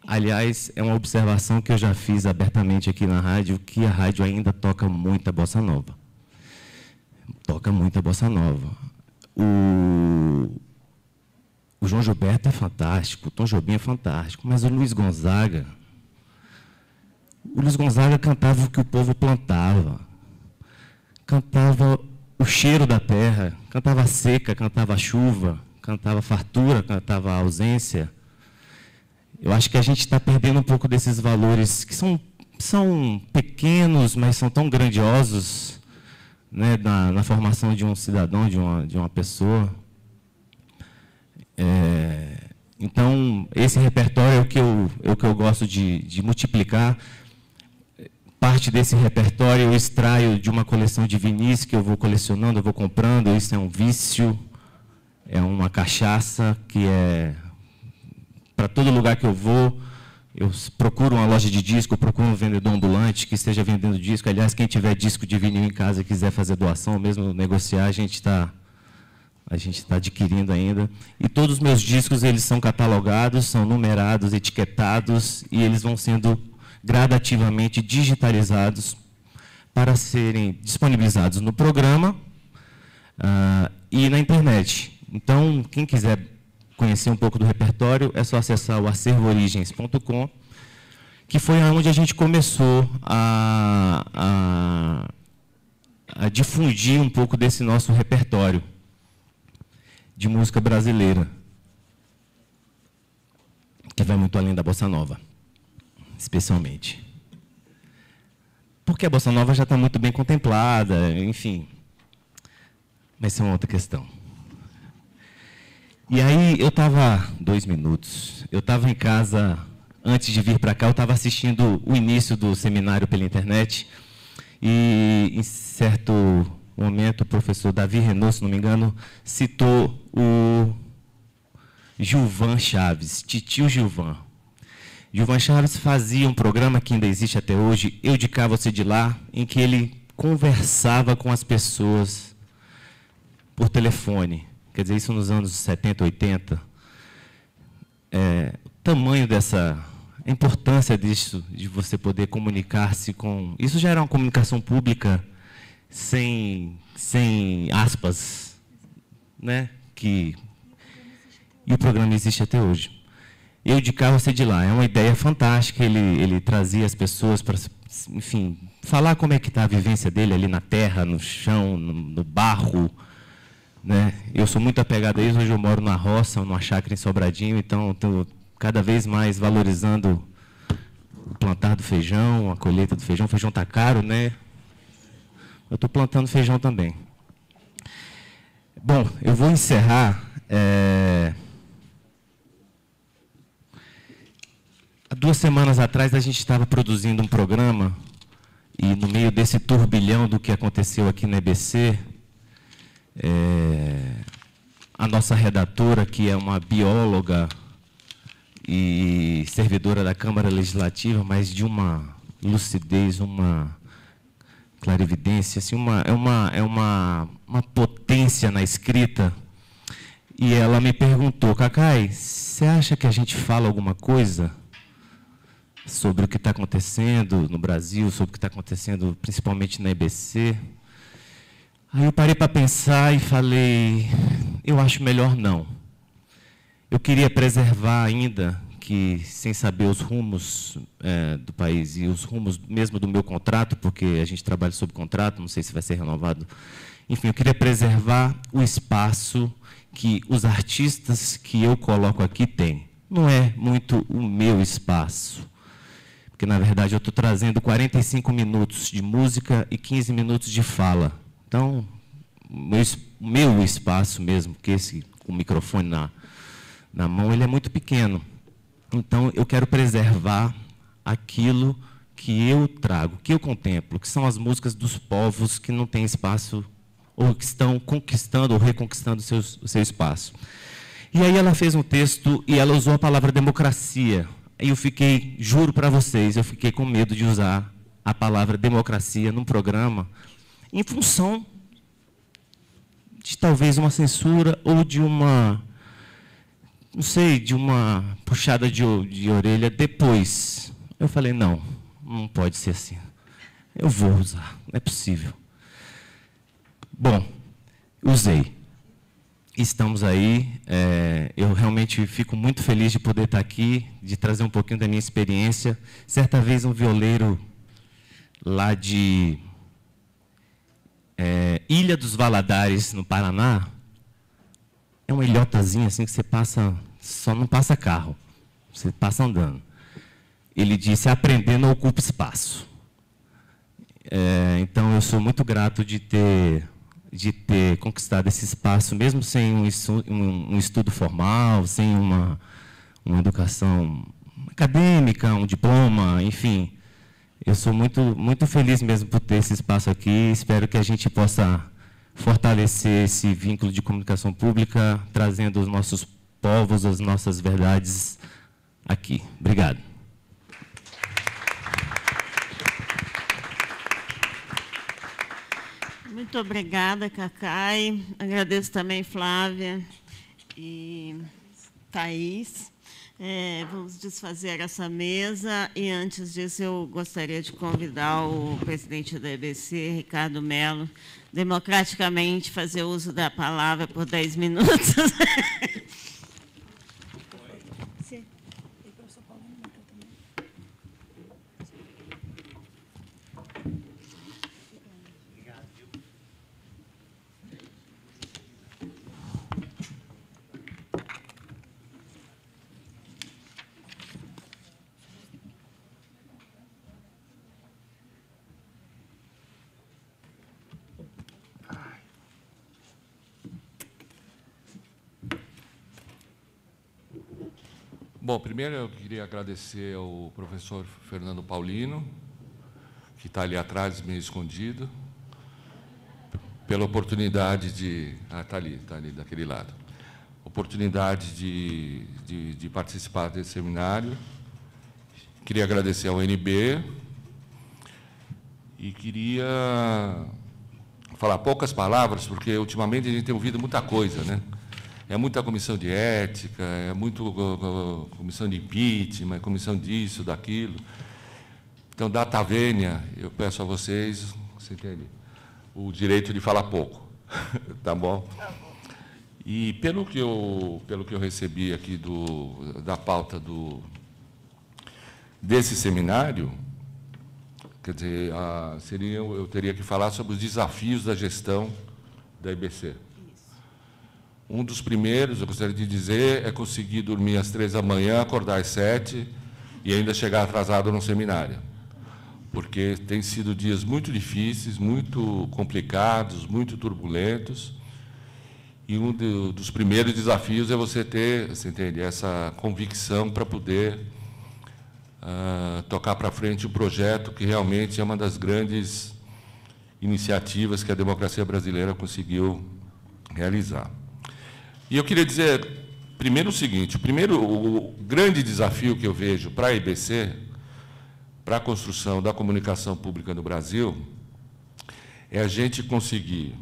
Aliás, é uma observação que eu já fiz abertamente aqui na rádio, que a rádio ainda toca muita bossa nova. Toca muita bossa nova. O João Gilberto é fantástico, o Tom Jobim é fantástico, mas o Luiz Gonzaga cantava o que o povo plantava. Cantava o cheiro da terra, cantava a seca, cantava a chuva, cantava a fartura, cantava a ausência. Eu acho que a gente está perdendo um pouco desses valores que são pequenos, mas são tão grandiosos, né, na formação de um cidadão, de uma pessoa. Então, esse repertório é o que eu gosto de multiplicar. Parte desse repertório eu extraio de uma coleção de vinis que eu vou colecionando, eu vou comprando. Isso é um vício, é uma cachaça que é... Para todo lugar que eu vou, eu procuro uma loja de disco, eu procuro um vendedor ambulante que esteja vendendo disco. Aliás, quem tiver disco de vinil em casa e quiser fazer doação, mesmo negociar, a gente está adquirindo ainda. E todos os meus discos, eles são catalogados, são numerados, etiquetados, e eles vão sendo gradativamente digitalizados para serem disponibilizados no programa e na internet. Então, quem quiser conhecer um pouco do repertório, é só acessar o acervoorigens.com, que foi onde a gente começou a difundir um pouco desse nosso repertório de música brasileira, que vai muito além da bossa nova, especialmente. Porque a bossa nova já está muito bem contemplada, enfim. Mas isso é uma outra questão. E aí, eu estava... 2 minutos. Eu estava em casa, antes de vir para cá, eu estava assistindo o início do seminário pela internet, e, em certo momento, o professor Davi Renault, se não me engano, citou o Gilvan Chaves, Titio Gilvan. Gilvan Chaves fazia um programa que ainda existe até hoje, Eu de Cá, Você de Lá, em que ele conversava com as pessoas por telefone. Quer dizer, isso nos anos 70, 80. O tamanho dessa... A importância disso, de você poder comunicar-se com... Isso já era uma comunicação pública sem aspas, né? E o programa existe até hoje. Eu de Cá, Você de Lá. É uma ideia fantástica. Ele trazia as pessoas para, enfim, falar como é que está a vivência dele ali na terra, no chão, no barro, né? Eu sou muito apegado a isso. Hoje eu moro na roça, numa chácara em Sobradinho, então estou cada vez mais valorizando o plantar do feijão, a colheita do feijão. O feijão está caro, né? Eu estou plantando feijão também. Bom, eu vou encerrar. Há 2 semanas atrás, a gente estava produzindo um programa, e no meio desse turbilhão do que aconteceu aqui na EBC, a nossa redatora, que é uma bióloga e servidora da Câmara Legislativa, mas de uma lucidez, uma clarividência, assim, é uma potência na escrita. E ela me perguntou: Cacai, você acha que a gente fala alguma coisa sobre o que está acontecendo no Brasil, sobre o que está acontecendo principalmente na EBC? Aí eu parei para pensar e falei, eu acho melhor não. Eu queria preservar ainda, que sem saber os rumos do país e os rumos mesmo do meu contrato, porque a gente trabalha sob contrato, não sei se vai ser renovado. Enfim, eu queria preservar o espaço que os artistas que eu coloco aqui têm. Não é muito o meu espaço, porque, na verdade, eu estou trazendo 45 minutos de música e 15 minutos de fala. Então, o meu espaço mesmo, que esse, com o microfone na mão, ele é muito pequeno. Então, eu quero preservar aquilo que eu trago, que eu contemplo, que são as músicas dos povos que não têm espaço, ou que estão conquistando ou reconquistando o seu espaço. E aí ela fez um texto e ela usou a palavra democracia. E eu fiquei, juro para vocês, eu fiquei com medo de usar a palavra democracia num programa em função de talvez uma censura ou de uma, não sei, de uma puxada de orelha depois. Eu falei, não pode ser assim. Eu vou usar, não é possível. Bom, usei. Estamos aí. Eu realmente fico muito feliz de poder estar aqui, de trazer um pouquinho da minha experiência. Certa vez, um violeiro lá de Ilha dos Valadares, no Paraná, é uma ilhotazinha assim que você passa, só não passa carro, você passa andando. Ele disse, aprender não ocupa espaço. Então, eu sou muito grato de ter conquistado esse espaço, mesmo sem um estudo formal, sem uma educação acadêmica, um diploma, enfim. Eu sou muito feliz mesmo por ter esse espaço aqui. Espero que a gente possa fortalecer esse vínculo de comunicação pública, trazendo os nossos povos, as nossas verdades aqui. Obrigado. Muito obrigada, Cacai. Agradeço também Flávia e Thaís. Vamos desfazer essa mesa e, antes disso, eu gostaria de convidar o presidente da EBC, Ricardo Mello, democraticamente fazer uso da palavra por 10 minutos. Bom, primeiro eu queria agradecer ao professor Fernando Paulino, que está ali atrás, meio escondido, pela oportunidade de... está ali daquele lado. Oportunidade de participar desse seminário. Queria agradecer ao NB e queria falar poucas palavras, porque ultimamente a gente tem ouvido muita coisa, né? É muita comissão de ética, é muito comissão de impeachment, comissão disso, daquilo. Então, data vênia, eu peço a vocês, você entende, o direito de falar pouco. Tá bom? E pelo que eu recebi aqui da pauta desse seminário, quer dizer, eu teria que falar sobre os desafios da gestão da EBC. Um dos primeiros, eu gostaria de dizer, é conseguir dormir às 3 da manhã, acordar às 7 e ainda chegar atrasado no seminário. Porque tem sido dias muito difíceis, muito complicados, muito turbulentos. E um dos primeiros desafios é você ter, você entende, essa convicção para poder tocar para frente um projeto que realmente é uma das grandes iniciativas que a democracia brasileira conseguiu realizar. E eu queria dizer, primeiro, o seguinte: o grande desafio que eu vejo para a EBC, para a construção da comunicação pública no Brasil, é a gente conseguir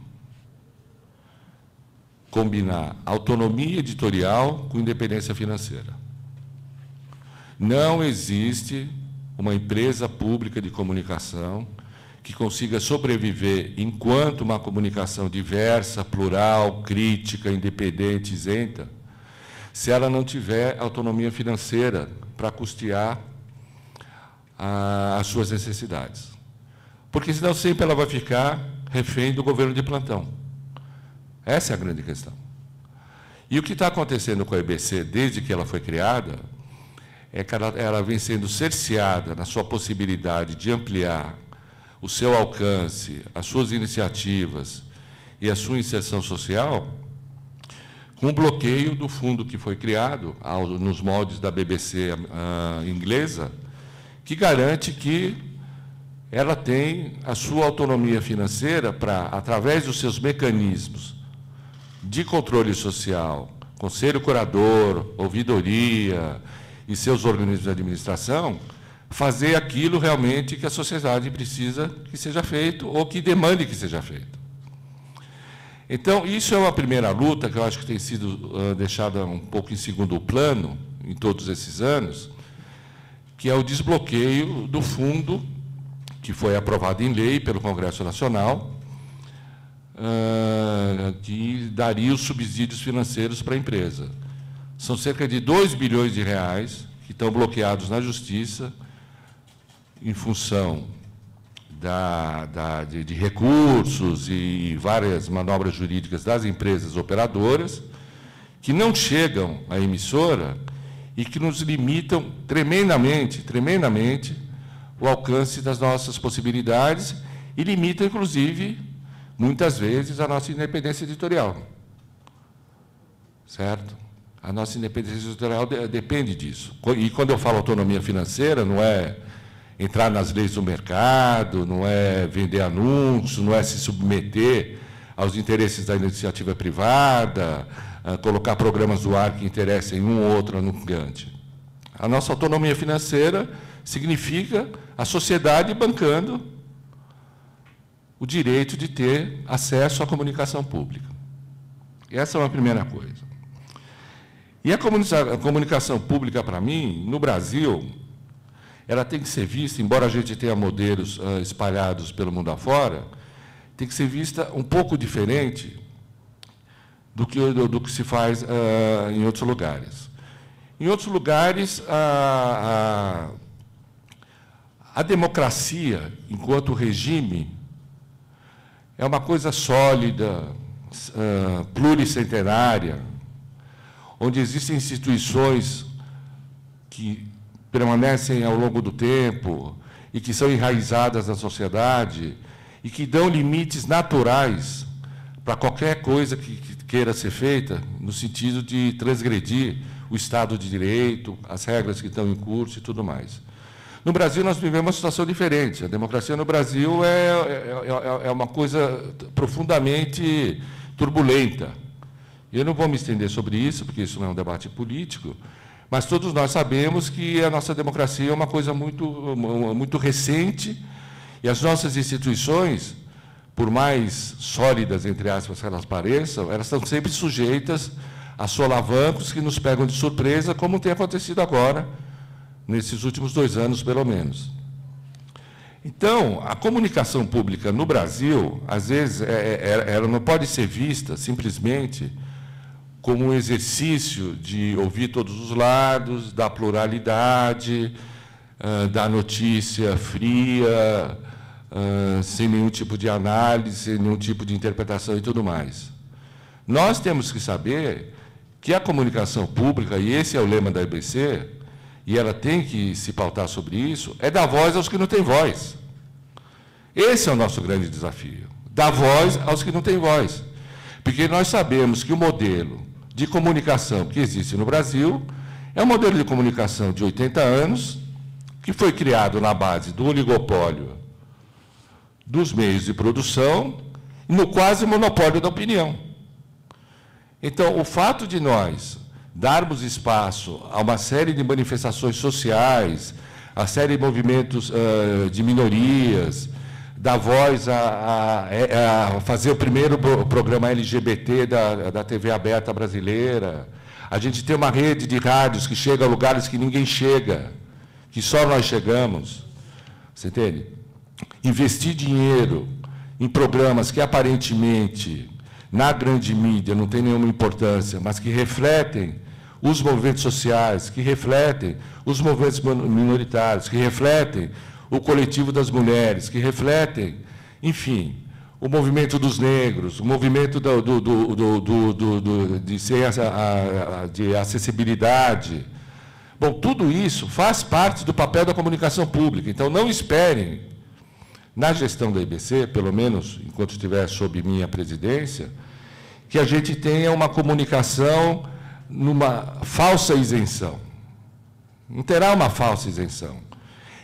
combinar autonomia editorial com independência financeira. Não existe uma empresa pública de comunicação que consiga sobreviver enquanto uma comunicação diversa, plural, crítica, independente, isenta, se ela não tiver autonomia financeira para custear as suas necessidades. Porque, senão, sempre ela vai ficar refém do governo de plantão. Essa é a grande questão. E o que está acontecendo com a EBC, desde que ela foi criada, é que ela vem sendo cerceada na sua possibilidade de ampliar o seu alcance, as suas iniciativas e a sua inserção social, com o bloqueio do fundo que foi criado, nos moldes da BBC inglesa, que garante que ela tem a sua autonomia financeira para, através dos seus mecanismos de controle social, conselho curador, ouvidoria e seus organismos de administração, fazer aquilo realmente que a sociedade precisa que seja feito ou que demande que seja feito. Então, isso é uma primeira luta que eu acho que tem sido deixada um pouco em segundo plano em todos esses anos, que é o desbloqueio do fundo que foi aprovado em lei pelo Congresso Nacional, que daria os subsídios financeiros para a empresa. São cerca de 2 bilhões de reais que estão bloqueados na Justiça em função de recursos e várias manobras jurídicas das empresas operadoras, que não chegam à emissora e que nos limitam tremendamente o alcance das nossas possibilidades e limitam, inclusive, muitas vezes, a nossa independência editorial. Certo? A nossa independência editorial depende disso. E, quando eu falo autonomia financeira, não é entrar nas leis do mercado, não é vender anúncios, não é se submeter aos interesses da iniciativa privada, colocar programas do ar que interessem um ou outro anunciante. A nossa autonomia financeira significa a sociedade bancando o direito de ter acesso à comunicação pública. E essa é uma primeira coisa. E a comunicação pública, para mim, no Brasil, ela tem que ser vista, embora a gente tenha modelos espalhados pelo mundo afora, tem que ser vista um pouco diferente do que se faz em outros lugares. Em outros lugares, a democracia, enquanto regime, é uma coisa sólida, pluricentenária, onde existem instituições que permanecem ao longo do tempo e que são enraizadas na sociedade e que dão limites naturais para qualquer coisa que queira ser feita, no sentido de transgredir o Estado de Direito, as regras que estão em curso e tudo mais. No Brasil, nós vivemos uma situação diferente. A democracia no Brasil é uma coisa profundamente turbulenta. Eu não vou me estender sobre isso, porque isso não é um debate político, mas todos nós sabemos que a nossa democracia é uma coisa muito recente, e as nossas instituições, por mais sólidas, entre aspas, que elas pareçam, elas estão sempre sujeitas a solavancos que nos pegam de surpresa, como tem acontecido agora, nesses últimos 2 anos, pelo menos. Então, a comunicação pública no Brasil, às vezes, ela não pode ser vista simplesmente como um exercício de ouvir todos os lados, da pluralidade, da notícia fria, sem nenhum tipo de análise, sem nenhum tipo de interpretação e tudo mais. Nós temos que saber que a comunicação pública, e esse é o lema da EBC, e ela tem que se pautar sobre isso, é dar voz aos que não têm voz. Esse é o nosso grande desafio, dar voz aos que não têm voz. Porque nós sabemos que o modelo de comunicação que existe no Brasil é um modelo de comunicação de 80 anos, que foi criado na base do oligopólio dos meios de produção e no quase monopólio da opinião. Então, o fato de nós darmos espaço a uma série de manifestações sociais, a série de movimentos de minorias, dar voz a fazer o primeiro programa LGBT da TV aberta brasileira, a gente ter uma rede de rádios que chega a lugares que ninguém chega, que só nós chegamos, você entende? Investir dinheiro em programas que, aparentemente, na grande mídia não tem nenhuma importância, mas que refletem os movimentos sociais, que refletem os movimentos minoritários, que refletem o coletivo das mulheres, que refletem, enfim, o movimento dos negros, o movimento de acessibilidade. Bom, tudo isso faz parte do papel da comunicação pública. Então, não esperem, na gestão da EBC, pelo menos enquanto estiver sob minha presidência, que a gente tenha uma comunicação numa falsa isenção. Não terá uma falsa isenção.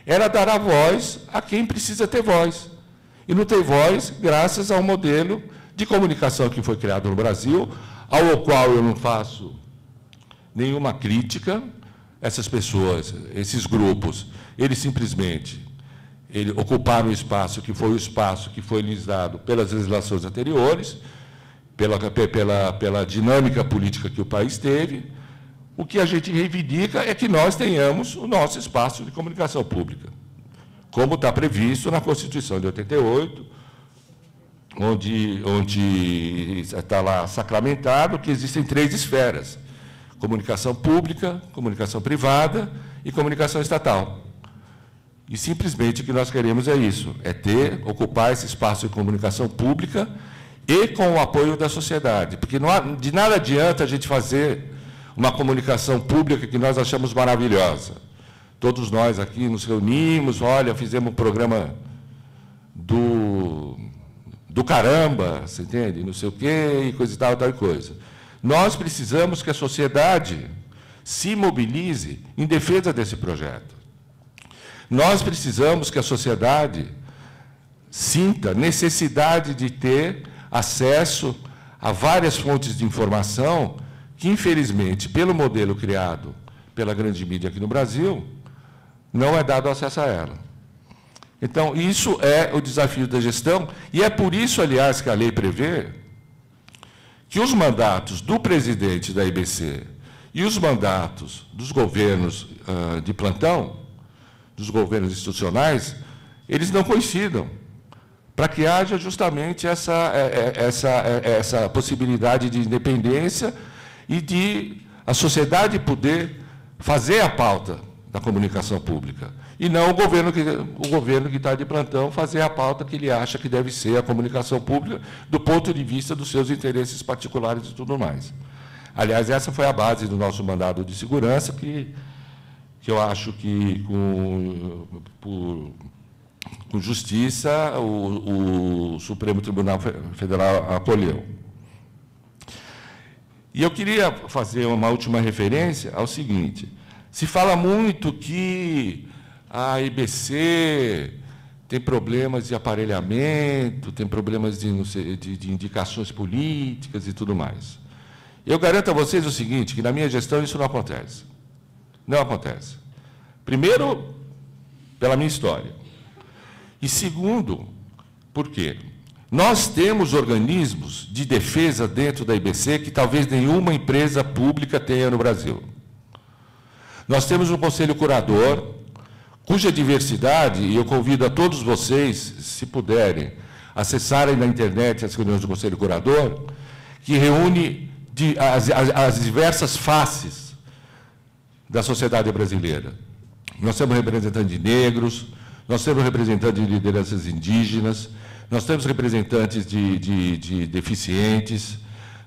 era dar a voz a quem precisa ter voz. E não tem voz graças ao modelo de comunicação que foi criado no Brasil, ao qual eu não faço nenhuma crítica. Essas pessoas, esses grupos, eles simplesmente ocuparam o espaço que foi o espaço que foi lhes dado pelas legislações anteriores, pela dinâmica política que o país teve. O que a gente reivindica é que nós tenhamos o nosso espaço de comunicação pública, como está previsto na Constituição de 88, onde está lá sacramentado que existem 3 esferas: comunicação pública, comunicação privada e comunicação estatal. E simplesmente o que nós queremos é isso, ocupar esse espaço de comunicação pública e com o apoio da sociedade, porque de nada adianta a gente fazer uma comunicação pública que nós achamos maravilhosa. Todos nós aqui nos reunimos, olha, fizemos um programa do caramba, você entende? Não sei o quê, e coisa e tal, tal coisa. Nós precisamos que a sociedade se mobilize em defesa desse projeto. Nós precisamos que a sociedade sinta necessidade de ter acesso a várias fontes de informação que, infelizmente, pelo modelo criado pela grande mídia aqui no Brasil, não é dado acesso a ela. Então, isso é o desafio da gestão, e é por isso, aliás, que a lei prevê que os mandatos do presidente da IBC e os mandatos dos governos de plantão, dos governos institucionais, eles não coincidam, para que haja justamente essa possibilidade de independência e de a sociedade poder fazer a pauta da comunicação pública, e não o governo que está de plantão fazer a pauta que ele acha que deve ser a comunicação pública do ponto de vista dos seus interesses particulares e tudo mais. Aliás, essa foi a base do nosso mandado de segurança, que eu acho que, com justiça, o Supremo Tribunal Federal acolheu. E eu queria fazer uma última referência ao seguinte: se fala muito que a IBC tem problemas de aparelhamento, tem problemas de indicações políticas e tudo mais. Eu garanto a vocês o seguinte, que na minha gestão isso não acontece. Não acontece. Primeiro, pela minha história. E segundo, por quê? Nós temos organismos de defesa dentro da IBC que talvez nenhuma empresa pública tenha no Brasil. Nós temos um conselho curador, cuja diversidade, e eu convido a todos vocês, se puderem, acessarem na internet as reuniões do conselho curador, que reúne as diversas faces da sociedade brasileira. Nós temos representantes de negros, nós temos representantes de lideranças indígenas, nós temos representantes de deficientes,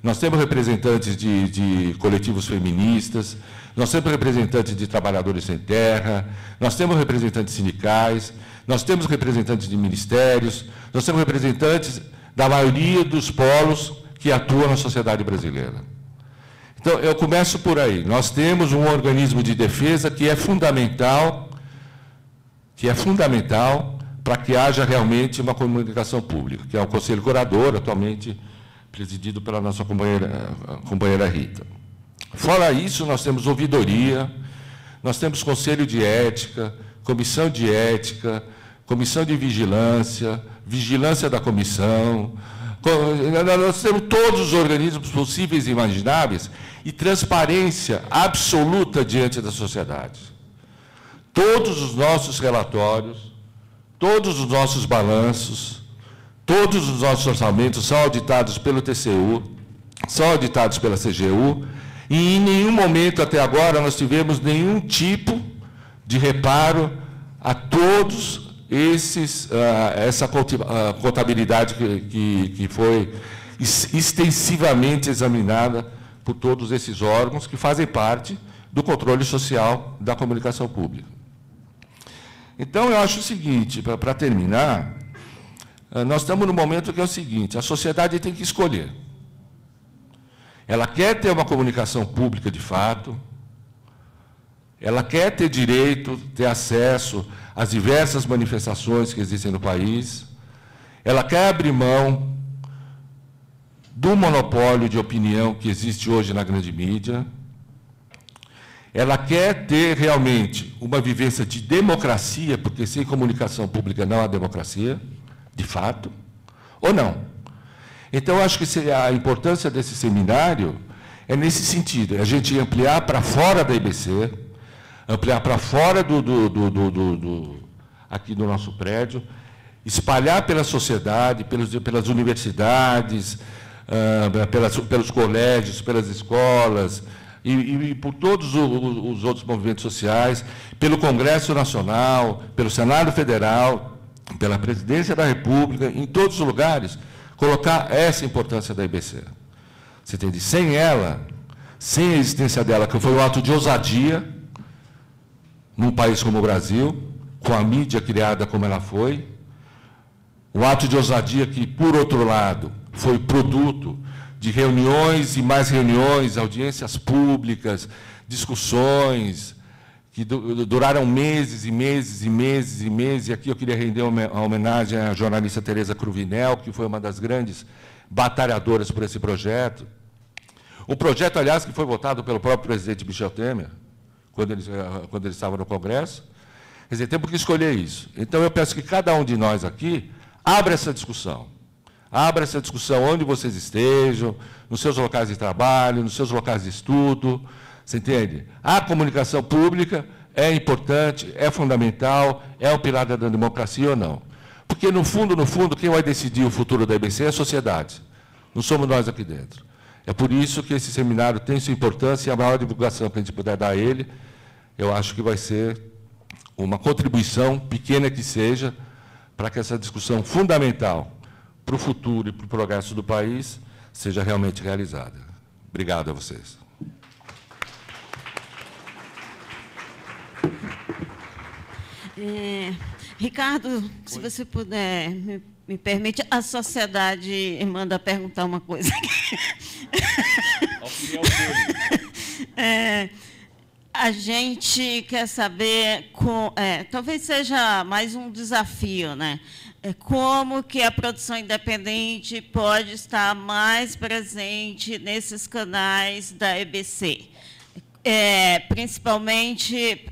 nós temos representantes de coletivos feministas, nós temos representantes de trabalhadores sem terra, nós temos representantes sindicais, nós temos representantes de ministérios, nós temos representantes da maioria dos polos que atuam na sociedade brasileira. Então, eu começo por aí. Nós temos um organismo de defesa que é fundamental para que haja realmente uma comunicação pública, que é o Conselho Curador, atualmente presidido pela nossa companheira Rita. Fora isso, nós temos ouvidoria, nós temos Conselho de Ética, Comissão de Ética, Comissão de Vigilância, Vigilância da Comissão. Nós temos todos os organismos possíveis e imagináveis e transparência absoluta diante da sociedade. Todos os nossos relatórios, todos os nossos balanços, todos os nossos orçamentos são auditados pelo TCU, são auditados pela CGU, e em nenhum momento até agora nós tivemos nenhum tipo de reparo a todos essa contabilidade que foi extensivamente examinada por todos esses órgãos que fazem parte do controle social da comunicação pública. Então, eu acho o seguinte, para terminar, nós estamos no momento que é o seguinte: a sociedade tem que escolher. Ela quer ter uma comunicação pública de fato, ela quer ter direito, ter acesso às diversas manifestações que existem no país, ela quer abrir mão do monopólio de opinião que existe hoje na grande mídia, ela quer ter realmente uma vivência de democracia, porque sem comunicação pública não há democracia, de fato, ou não. Então, eu acho que a importância desse seminário é nesse sentido, é a gente ampliar para fora da IBC, ampliar para fora aqui do nosso prédio, espalhar pela sociedade, pelas universidades, pelos colégios, pelas escolas, e por todos os outros movimentos sociais, pelo Congresso Nacional, pelo Senado Federal, pela Presidência da República, em todos os lugares, colocar essa importância da IBC. Você entende? Sem ela, sem a existência dela, que foi um ato de ousadia, num país como o Brasil, com a mídia criada como ela foi, um ato de ousadia que, por outro lado, foi produto de reuniões e mais reuniões, audiências públicas, discussões, que duraram meses e meses e meses e meses. E aqui eu queria render uma homenagem à jornalista Tereza Cruvinel, que foi uma das grandes batalhadoras por esse projeto. Um projeto, aliás, que foi votado pelo próprio presidente Michel Temer, quando ele estava no Congresso. Quer dizer, temos que escolher isso. Então, eu peço que cada um de nós aqui abra essa discussão. Abra essa discussão onde vocês estejam, nos seus locais de trabalho, nos seus locais de estudo. Você entende? A comunicação pública é importante, é fundamental, é o pilar da democracia ou não. Porque, no fundo, quem vai decidir o futuro da IBC é a sociedade. Não somos nós aqui dentro. É por isso que esse seminário tem sua importância e a maior divulgação que a gente puder dar a ele, eu acho que vai ser uma contribuição, pequena que seja, para que essa discussão fundamental para o futuro e para o progresso do país seja realmente realizada. Obrigado a vocês. Ricardo, se você puder, me permite, a sociedade manda perguntar uma coisa aqui. A opinião dele. A gente quer saber, talvez seja mais um desafio, né? Como que a produção independente pode estar mais presente nesses canais da EBC, principalmente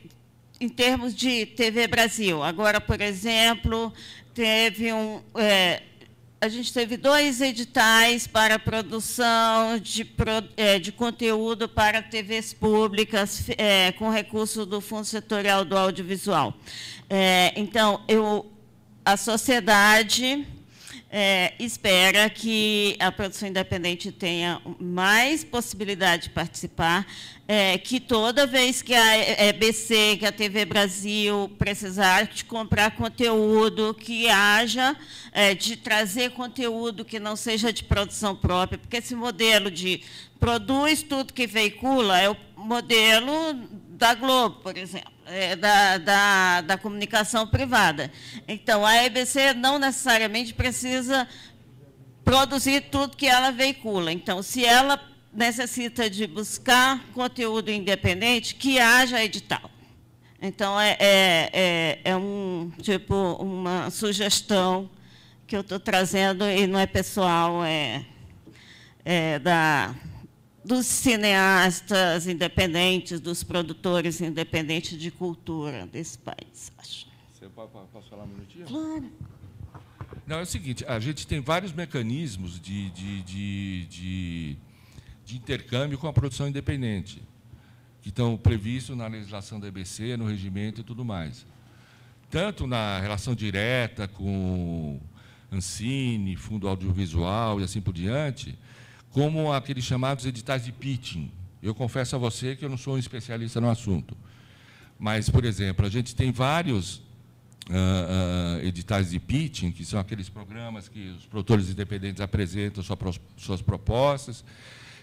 em termos de TV Brasil. Agora, por exemplo, a gente teve 2 editais para produção de conteúdo para TVs públicas, com recurso do Fundo Setorial do Audiovisual. Então, a sociedade espera que a produção independente tenha mais possibilidade de participar, que toda vez que a EBC, que a TV Brasil precisar de comprar conteúdo, que haja de trazer conteúdo que não seja de produção própria, porque esse modelo de produz tudo que veicula é o modelo da Globo, por exemplo, da comunicação privada. Então, a EBC não necessariamente precisa produzir tudo que ela veicula. Então, se ela necessita de buscar conteúdo independente, que haja edital. Então, uma sugestão que eu estou trazendo, e não é pessoal, dos cineastas independentes, dos produtores independentes de cultura desse país, acho. Posso falar um minutinho? Claro. Não, é o seguinte, a gente tem vários mecanismos de intercâmbio com a produção independente, que estão previstos na legislação da EBC, no regimento e tudo mais. Tanto na relação direta com Ancine, Fundo Audiovisual e assim por diante, como aqueles chamados editais de pitching. Eu confesso a você que eu não sou um especialista no assunto. Mas, por exemplo, a gente tem vários editais de pitching, que são aqueles programas que os produtores independentes apresentam suas propostas,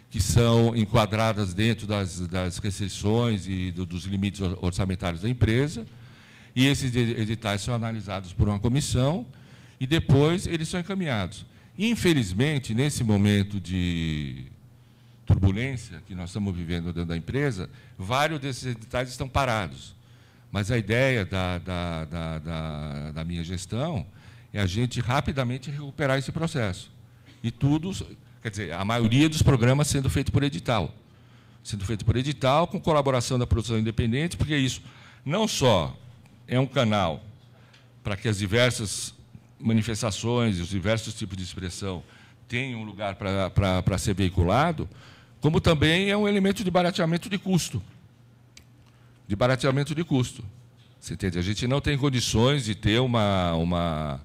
que são enquadradas dentro das restrições e dos limites orçamentários da empresa, e esses editais são analisados por uma comissão, e depois eles são encaminhados. Infelizmente, nesse momento de turbulência que nós estamos vivendo dentro da empresa, vários desses editais estão parados. Mas a ideia da minha gestão é a gente rapidamente recuperar esse processo. E tudo, quer dizer, a maioria dos programas sendo feito por edital. Sendo feito por edital, com colaboração da produção independente, porque isso não só é um canal para que as diversas manifestações e os diversos tipos de expressão tenham um lugar para ser veiculado, como também é um elemento de barateamento de custo. De barateamento de custo. Você entende? A gente não tem condições de ter uma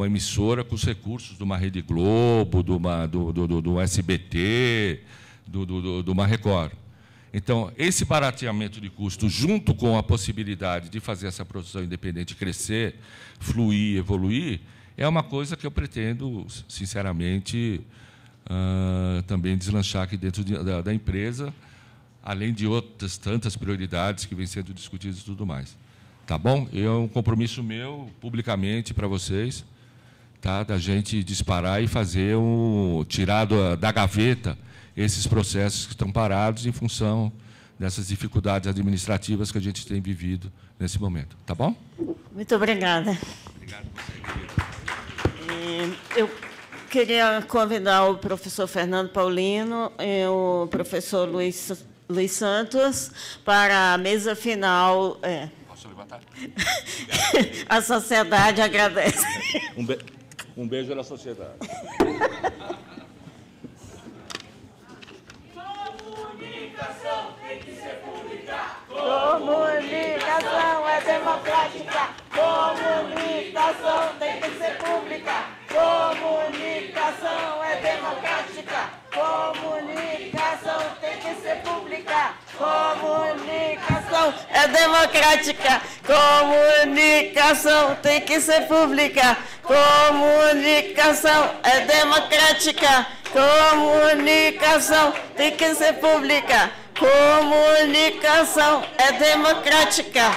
emissora com os recursos de uma Rede Globo, do SBT, de uma Record. Então, esse barateamento de custo, junto com a possibilidade de fazer essa produção independente crescer, fluir, evoluir, é uma coisa que eu pretendo, sinceramente, também deslanchar aqui dentro da empresa, além de outras tantas prioridades que vêm sendo discutidas e tudo mais. Tá bom? É um compromisso meu, publicamente, para vocês, tá? Da gente disparar e fazer tirar da gaveta esses processos que estão parados em função dessas dificuldades administrativas que a gente tem vivido nesse momento. Tá bom? Muito obrigada. Obrigado por você. Eu queria convidar o professor Fernando Paulino e o professor Luiz Santos para a mesa final. Posso levantar? A sociedade agradece. Um beijo na sociedade. Comunicação tem que ser pública. Comunicação é democrática. Comunicação tem que ser pública. Comunicação é democrática. Comunicação tem que ser pública. Comunicação é democrática. Comunicação tem que ser pública. Comunicação é democrática. Comunicação tem que ser pública. Comunicação é democrática.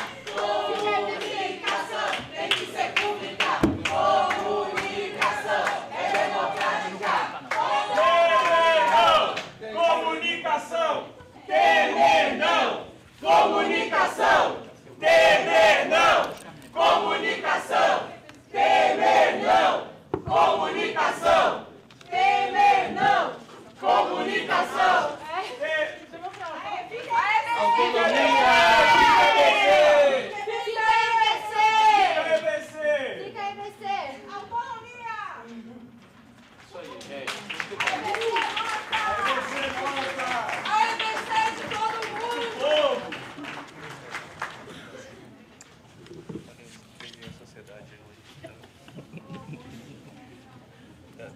Comunicação tem que ser pública. Comunicação é democrática. Temer não! Comunicação! Temer não! Comunicação! Temer não! Comunicação! Temer não! Comunicação!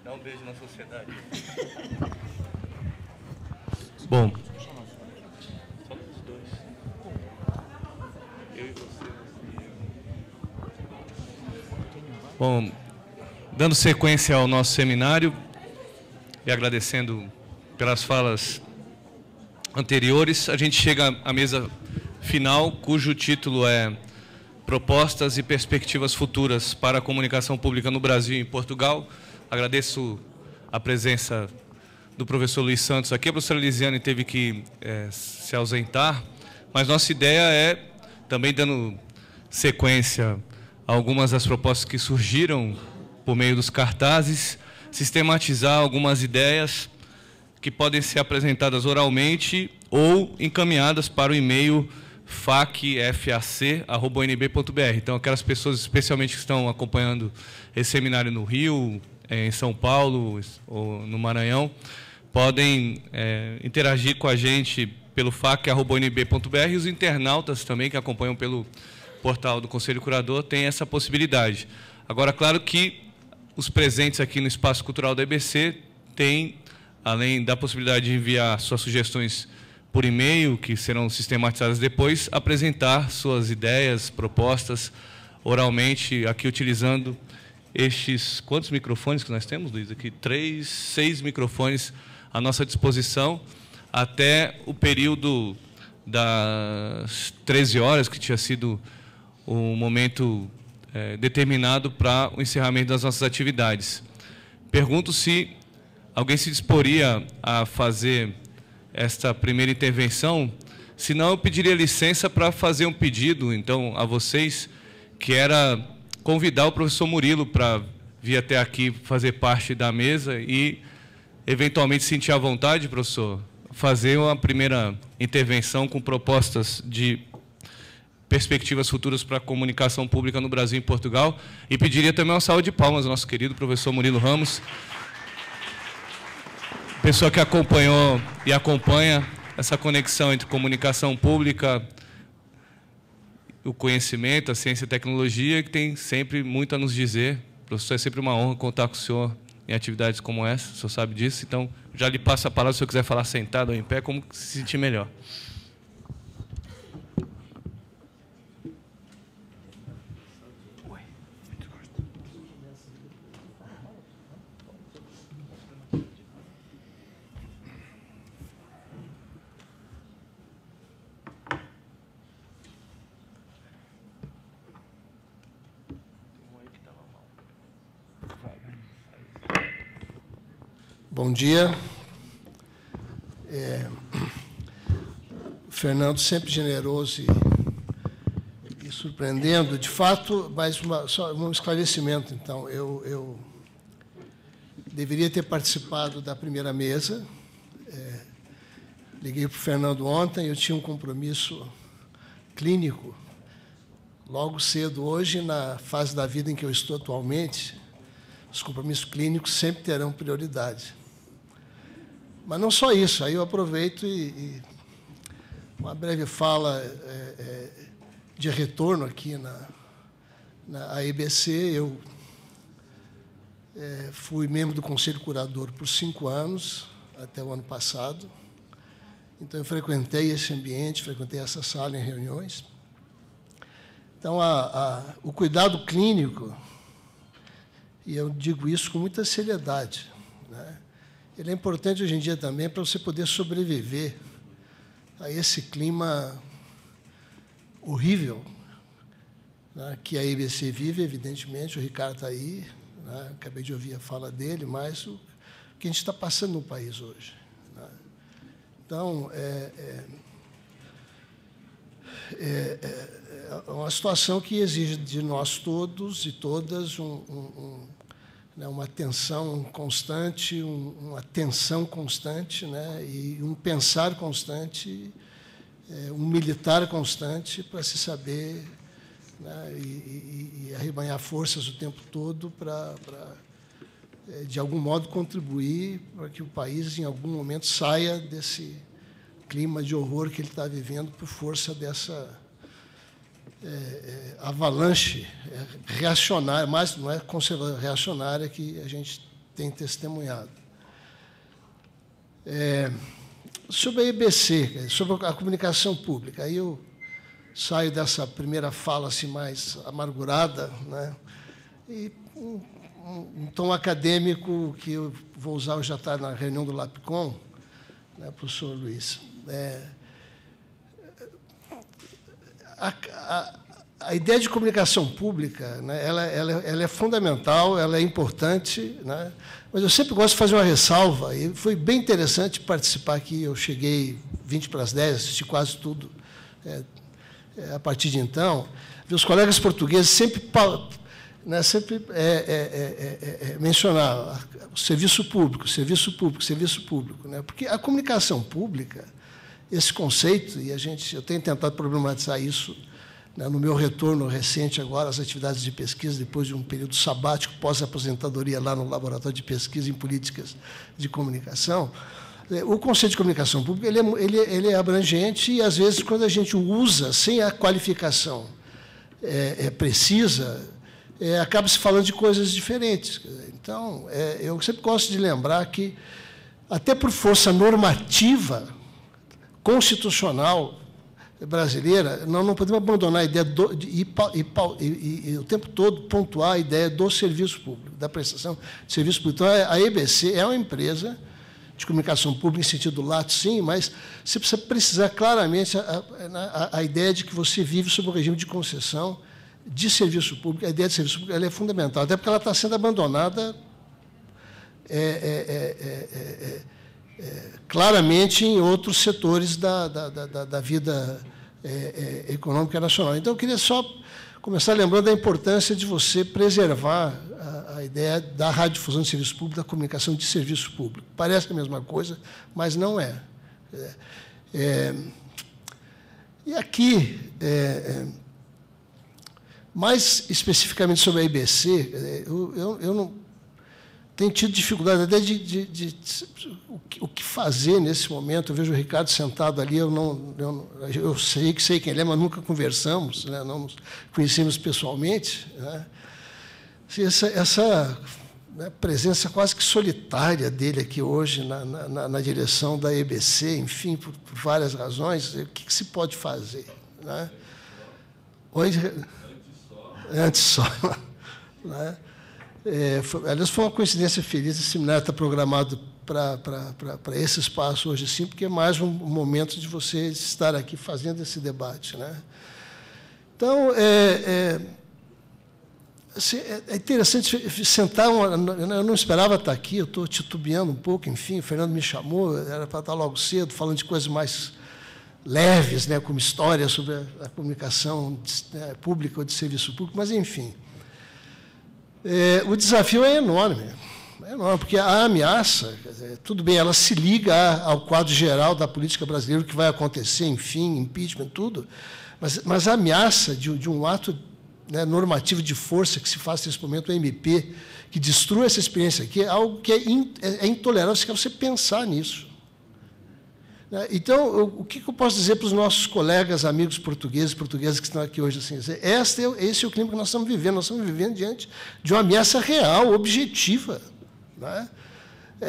Dá um beijo na sociedade. Bom. Só os dois. Eu e você. Bom, dando sequência ao nosso seminário e agradecendo pelas falas anteriores, a gente chega à mesa final, cujo título é Propostas e Perspectivas Futuras para a Comunicação Pública no Brasil e em Portugal. Agradeço a presença do professor Luiz Santos aqui. A professora Lisiane teve que se ausentar, mas nossa ideia é, também dando sequência a algumas das propostas que surgiram por meio dos cartazes, sistematizar algumas ideias que podem ser apresentadas oralmente ou encaminhadas para o e-mail facfac@onb.br. Então, aquelas pessoas, especialmente que estão acompanhando esse seminário no Rio, em São Paulo ou no Maranhão, podem interagir com a gente pelo fac@onb.br, e os internautas também que acompanham pelo portal do Conselho Curador têm essa possibilidade. Agora, claro que os presentes aqui no Espaço Cultural da EBC têm, além da possibilidade de enviar suas sugestões por e-mail, que serão sistematizadas depois, apresentar suas ideias, propostas, oralmente, aqui utilizando estes... Quantos microfones que nós temos, Luiz? Aqui, 6 microfones à nossa disposição, até o período das 13 horas, que tinha sido o momento determinado para o encerramento das nossas atividades. Pergunto se alguém se disporia a fazer esta primeira intervenção, senão eu pediria licença para fazer um pedido, então, a vocês, que era convidar o professor Murilo para vir até aqui fazer parte da mesa e, eventualmente, sentir à vontade, professor, fazer uma primeira intervenção com propostas de perspectivas futuras para a comunicação pública no Brasil e em Portugal. E pediria também uma salva de palmas ao nosso querido professor Murilo Ramos, pessoa que acompanhou e acompanha essa conexão entre comunicação pública, o conhecimento, a ciência e a tecnologia, que tem sempre muito a nos dizer. Professor, é sempre uma honra contar com o senhor em atividades como essa, o senhor sabe disso. Então, já lhe passo a palavra, se o senhor quiser falar sentado ou em pé, como se sentir melhor. Bom dia. Fernando, sempre generoso e surpreendendo. De fato, mais só um esclarecimento, então. Eu deveria ter participado da primeira mesa. Liguei para o Fernando ontem, eu tinha um compromisso clínico. Logo cedo, hoje, na fase da vida em que eu estou atualmente, os compromissos clínicos sempre terão prioridade. Mas não só isso, aí eu aproveito e uma breve fala de retorno aqui na AEBC. Eu fui membro do Conselho Curador por 5 anos, até o ano passado. Então, eu frequentei esse ambiente, frequentei essa sala em reuniões. Então, o cuidado clínico, e eu digo isso com muita seriedade, né? Ele é importante hoje em dia também para você poder sobreviver a esse clima horrível, né, que a AEBC vive, evidentemente. O Ricardo está aí, né, acabei de ouvir a fala dele, mas o que a gente está passando no país hoje, né? Então, é uma situação que exige de nós todos e todas uma atenção constante, uma atenção constante, né, e um pensar constante, um militar constante para se saber, né, e arrebanhar forças o tempo todo para, de algum modo, contribuir para que o país, em algum momento, saia desse clima de horror que ele está vivendo por força dessa avalanche reacionária, mas não é conservadora, reacionária, que a gente tem testemunhado. Sobre a AEBC, sobre a comunicação pública, aí eu saio dessa primeira fala assim, mais amargurada, né, e um tom acadêmico que eu vou usar, já está na reunião do LAPCOM, né, professor Luiz. A ideia de comunicação pública, né, ela é fundamental, ela é importante, né, mas eu sempre gosto de fazer uma ressalva, e foi bem interessante participar aqui. Eu cheguei 20 para as 10, assisti quase tudo a partir de então. Os colegas portugueses sempre mencionavam o serviço público, serviço público, serviço público, né, porque a comunicação pública, esse conceito, e eu tenho tentado problematizar isso, né, no meu retorno recente agora às atividades de pesquisa, depois de um período sabático pós-aposentadoria lá no Laboratório de Pesquisa em Políticas de Comunicação. O conceito de comunicação pública ele é abrangente e, às vezes, quando a gente o usa sem a qualificação precisa, acaba se falando de coisas diferentes. Então, eu sempre gosto de lembrar que, até por força normativa, constitucional brasileira, nós não podemos abandonar a ideia e o tempo todo pontuar a ideia do serviço público, da prestação de serviço público. Então, a AEBC é uma empresa de comunicação pública em sentido lato, sim, mas você precisa precisar claramente a ideia de que você vive sob o regime de concessão de serviço público. A ideia de serviço público ela é fundamental, até porque ela está sendo abandonada claramente em outros setores da vida econômica nacional. Então, eu queria só começar lembrando da importância de você preservar a ideia da radiodifusão de serviço público, da comunicação de serviço público. Parece a mesma coisa, mas não é. E aqui, mais especificamente sobre a IBC, eu não tenho tido dificuldade até o que fazer nesse momento. Eu vejo o Ricardo sentado ali, eu sei quem ele é, mas nunca conversamos, né? Não nos conhecemos pessoalmente, né? Essa né, presença quase que solitária dele aqui hoje na direção da EBC, enfim, por várias razões, o que se pode fazer? Né? Hoje, antes só. Né? Aliás, foi uma coincidência feliz, esse seminário está programado para esse espaço hoje, sim, porque é mais um momento de você estar aqui fazendo esse debate. Né? Então, é interessante sentar. Eu não esperava estar aqui, eu estou titubeando um pouco, enfim, o Fernando me chamou, era para estar logo cedo, falando de coisas mais leves, né, como história sobre a comunicação pública ou de serviço público, mas, enfim. O desafio é enorme, porque a ameaça, tudo bem, ela se liga ao quadro geral da política brasileira, o que vai acontecer, enfim, impeachment, tudo, mas a ameaça de um ato, né, normativo de força que se faz nesse momento, o MP, que destrua essa experiência aqui, é algo que é intolerável se você pensar nisso. Então, o que eu posso dizer para os nossos colegas, amigos portugueses que estão aqui hoje? Assim, esse é o clima que nós estamos vivendo. Nós estamos vivendo diante de uma ameaça real, objetiva. Né?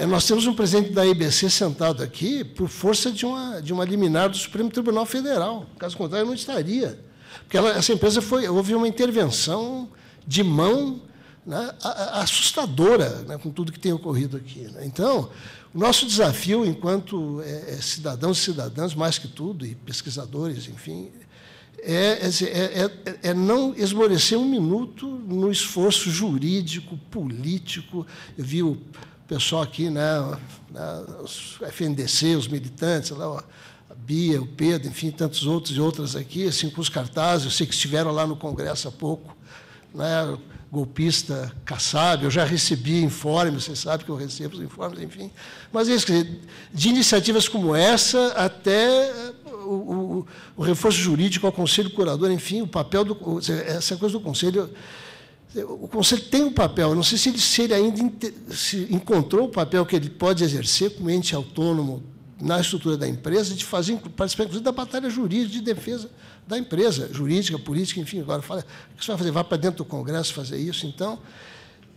Nós temos um presidente da IBC sentado aqui por força de uma liminar do Supremo Tribunal Federal. Caso contrário, não estaria. Porque essa empresa houve uma intervenção de mão, né, assustadora, né, com tudo que tem ocorrido aqui. Né? Então, o nosso desafio, enquanto cidadãos e cidadãs, mais que tudo, e pesquisadores, enfim, é não esmorecer um minuto no esforço jurídico, político. Eu vi o pessoal aqui, né, os FNDC, os militantes, lá, a Bia, o Pedro, enfim, tantos outros e outras aqui, assim, com os cartazes, eu sei que estiveram lá no Congresso há pouco, né, golpista Kassab, eu já recebi informes, vocês sabem que eu recebo os informes, enfim. Mas é isso, de iniciativas como essa até o reforço jurídico ao Conselho Curador, enfim, o papel essa coisa do Conselho. O Conselho tem um papel, eu não sei se ele ainda se encontrou o papel que ele pode exercer como ente autônomo na estrutura da empresa, de participar, inclusive, da batalha jurídica de defesa da empresa, jurídica, política, enfim. Agora, fala, o que você vai fazer? Vai para dentro do Congresso fazer isso? Então,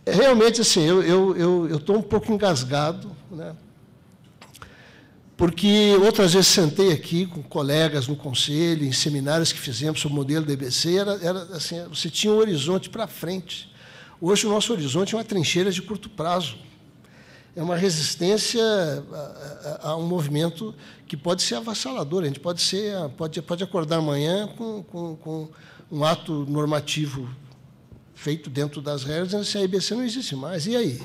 realmente, assim, eu estou um pouco engasgado, né? Porque outras vezes sentei aqui com colegas no Conselho, em seminários que fizemos sobre o modelo da EBC, era assim, você tinha um horizonte para frente. Hoje, o nosso horizonte é uma trincheira de curto prazo. É uma resistência a um movimento que pode ser avassalador. A gente pode acordar amanhã com um ato normativo feito dentro das regras, dizendo que a IBC não existe mais. E aí?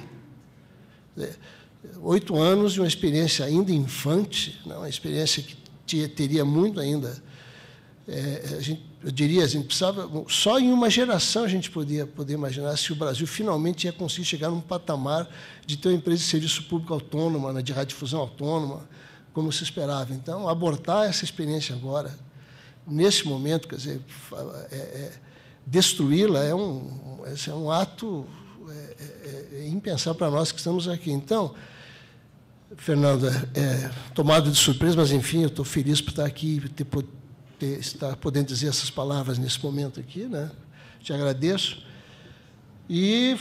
8 anos de uma experiência ainda infante, uma experiência que teria muito ainda. Eu diria, a gente precisava, só em uma geração a gente poder imaginar se o Brasil finalmente ia conseguir chegar num patamar de ter uma empresa de serviço público autônoma, né, de radiodifusão autônoma, como se esperava. Então, abortar essa experiência agora, nesse momento, quer dizer, destruí-la é um ato impensável para nós que estamos aqui. Então, Fernando, tomado de surpresa, mas, enfim, eu estou feliz por estar aqui e estar podendo dizer essas palavras nesse momento aqui, né? Te agradeço. E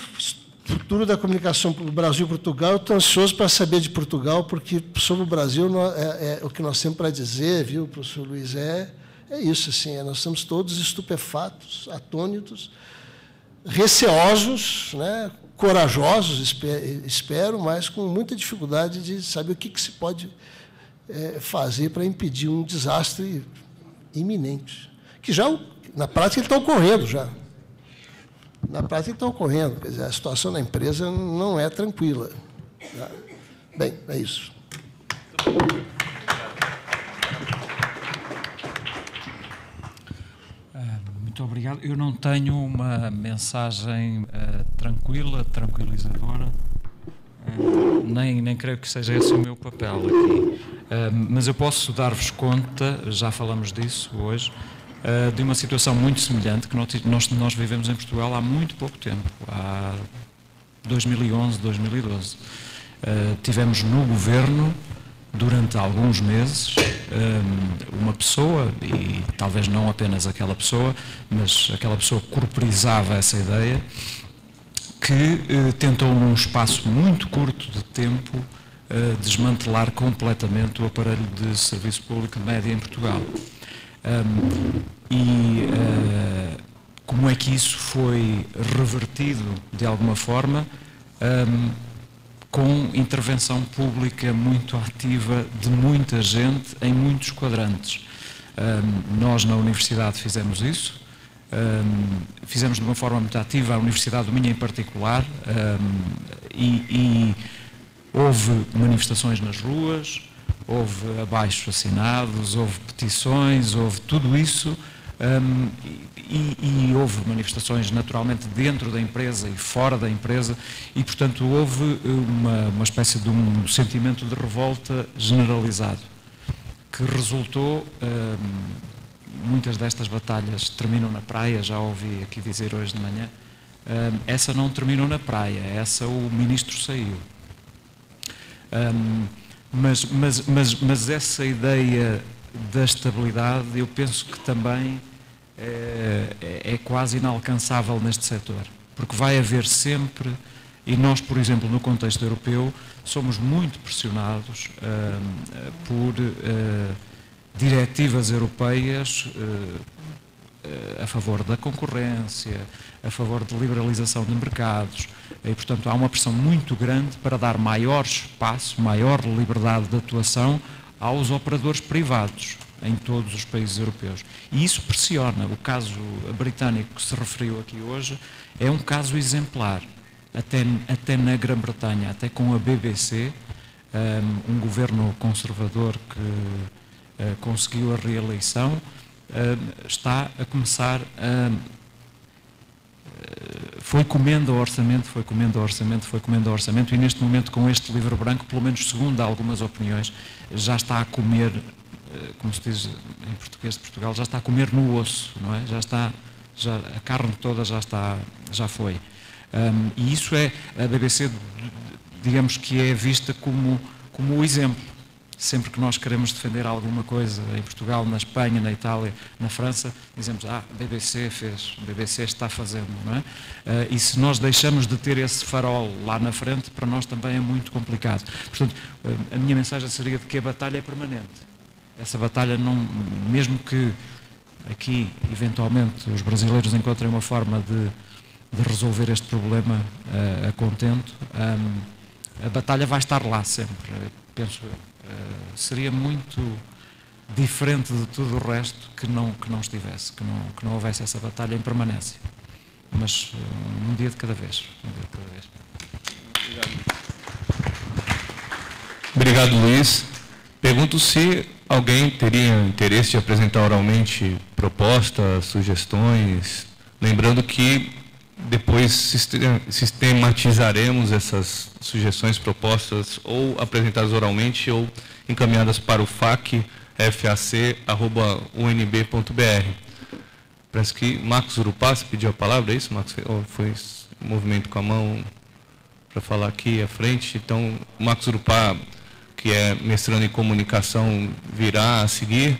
futuro da comunicação para o Brasil e Portugal, eu estou ansioso para saber de Portugal, porque sobre o Brasil o que nós temos para dizer, viu, professor Luiz, é isso, assim, nós estamos todos estupefatos, atônitos, receosos, né, corajosos, espero, mas com muita dificuldade de saber o que se pode fazer para impedir um desastre iminente, que já, na prática, está ocorrendo já. Na prática, está ocorrendo. Quer dizer, a situação da empresa não é tranquila. Bem, é isso. Muito obrigado. Eu não tenho uma mensagem tranquilizadora, nem creio que seja esse o meu papel aqui. Mas eu posso dar-vos conta, já falamos disso hoje, de uma situação muito semelhante que nós vivemos em Portugal há muito pouco tempo, há 2011, 2012. Tivemos no governo, durante alguns meses, uma pessoa, e talvez não apenas aquela pessoa, mas aquela pessoa corporizava essa ideia, que tentou num espaço muito curto de tempo desmantelar completamente o aparelho de serviço público de média em Portugal. Como é que isso foi revertido de alguma forma? Com intervenção pública muito ativa de muita gente em muitos quadrantes. Nós na Universidade fizemos isso, fizemos de uma forma muito ativa, a Universidade do Minho em particular, e houve manifestações nas ruas, houve abaixo-assinados, houve petições, houve tudo isso, e houve manifestações naturalmente dentro da empresa e fora da empresa, e portanto houve uma espécie de um sentimento de revolta generalizado, que resultou, muitas destas batalhas terminam na praia, já ouvi aqui dizer hoje de manhã, essa não terminou na praia, essa o ministro saiu. Mas essa ideia da estabilidade, eu penso que também é quase inalcançável neste setor, porque vai haver sempre, e nós, por exemplo, no contexto europeu, somos muito pressionados por diretivas europeias a favor da concorrência, a favor de liberalização de mercados, e, portanto, há uma pressão muito grande para dar maior espaço, maior liberdade de atuação aos operadores privados em todos os países europeus. E isso pressiona. O caso britânico que se referiu aqui hoje é um caso exemplar. Até na Grã-Bretanha, até com a BBC, um governo conservador que conseguiu a reeleição, está a começar a... Foi comendo ao orçamento, e neste momento, com este livro branco, pelo menos segundo algumas opiniões, já está a comer, como se diz em português de Portugal, já está a comer no osso, não é? A carne toda já foi. E isso a BBC, digamos que é vista como o exemplo. Sempre que nós queremos defender alguma coisa em Portugal, na Espanha, na Itália, na França, dizemos, a BBC fez, a BBC está fazendo, não é? E se nós deixamos de ter esse farol lá na frente, para nós também é muito complicado. Portanto, a minha mensagem seria de que a batalha é permanente. Essa batalha, não, mesmo que aqui, eventualmente, os brasileiros encontrem uma forma de resolver este problema a contento, a batalha vai estar lá sempre, penso eu. Seria muito diferente de tudo o resto que não estivesse, que não houvesse essa batalha em permanência. Mas um dia de cada vez. Obrigado, Luiz. Pergunto se alguém teria interesse de apresentar oralmente propostas, sugestões, lembrando que depois sistematizaremos essas sugestões, propostas, ou apresentadas oralmente ou encaminhadas para o fac.unb.br. Parece que Marcos Urupá pediu a palavra, é isso, Marcos? Ou foi um movimento com a mão para falar aqui à frente? Então, Marcos Urupá, que é mestrando em comunicação, virá a seguir.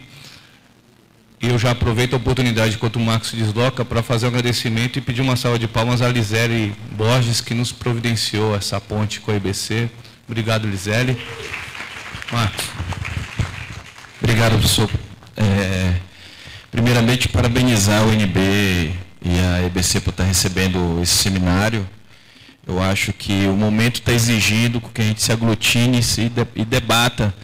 E eu já aproveito a oportunidade, enquanto o Marcos se desloca, para fazer um agradecimento e pedir uma salva de palmas à Lisele Borges, que nos providenciou essa ponte com a IBC. Obrigado, Lisele. Marcos. Obrigado, professor. Primeiramente, parabenizar o UNB e a IBC por estar recebendo esse seminário. Eu acho que o momento está exigindo que a gente se aglutine e debata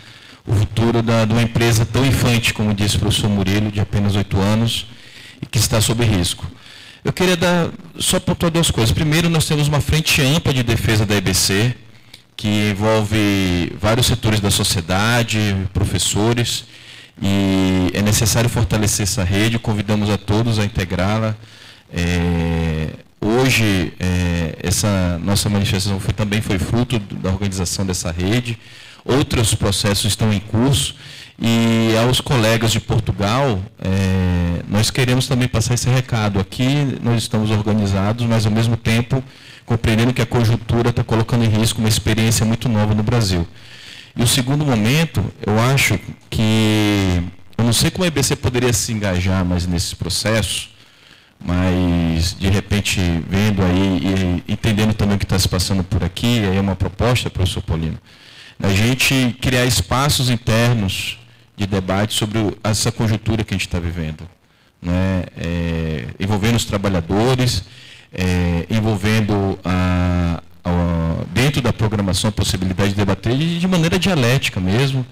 o futuro de uma empresa tão infante, como disse o professor Murilo, de apenas 8 anos, e que está sob risco. Eu queria só pontuar duas coisas. Primeiro, nós temos uma frente ampla de defesa da IBC, que envolve vários setores da sociedade, professores, e é necessário fortalecer essa rede. Convidamos a todos a integrá-la. Hoje, essa nossa manifestação também foi fruto da organização dessa rede. Outros processos estão em curso. E aos colegas de Portugal, nós queremos também passar esse recado. Aqui nós estamos organizados, mas ao mesmo tempo compreendendo que a conjuntura está colocando em risco uma experiência muito nova no Brasil. E o segundo momento, eu acho que, eu não sei como a EBC poderia se engajar mais nesse processo, mas de repente vendo aí e entendendo também o que está se passando por aqui, aí é uma proposta, professor Paulino, a gente criar espaços internos de debate sobre essa conjuntura que a gente está vivendo, né? Envolvendo os trabalhadores, envolvendo dentro da programação a possibilidade de debater de maneira dialética mesmo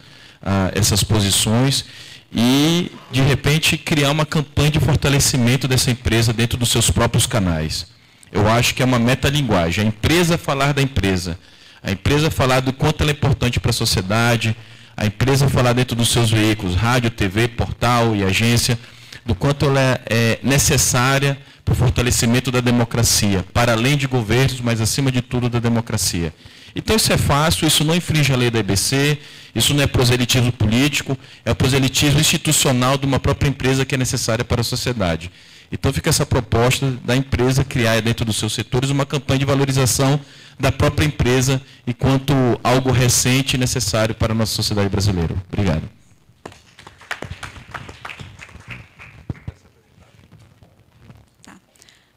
essas posições e, de repente, criar uma campanha de fortalecimento dessa empresa dentro dos seus próprios canais. Eu acho que é uma metalinguagem. A empresa falar da empresa, a empresa falar do quanto ela é importante para a sociedade, a empresa falar dentro dos seus veículos, rádio, TV, portal e agência, do quanto ela é necessária para o fortalecimento da democracia, para além de governos, mas acima de tudo da democracia. Então isso é fácil, isso não infringe a lei da EBC, isso não é proselitismo político, é o proselitismo institucional de uma própria empresa que é necessária para a sociedade. Então fica essa proposta da empresa criar dentro dos seus setores uma campanha de valorização da própria empresa enquanto algo recente e necessário para a nossa sociedade brasileira. Obrigado.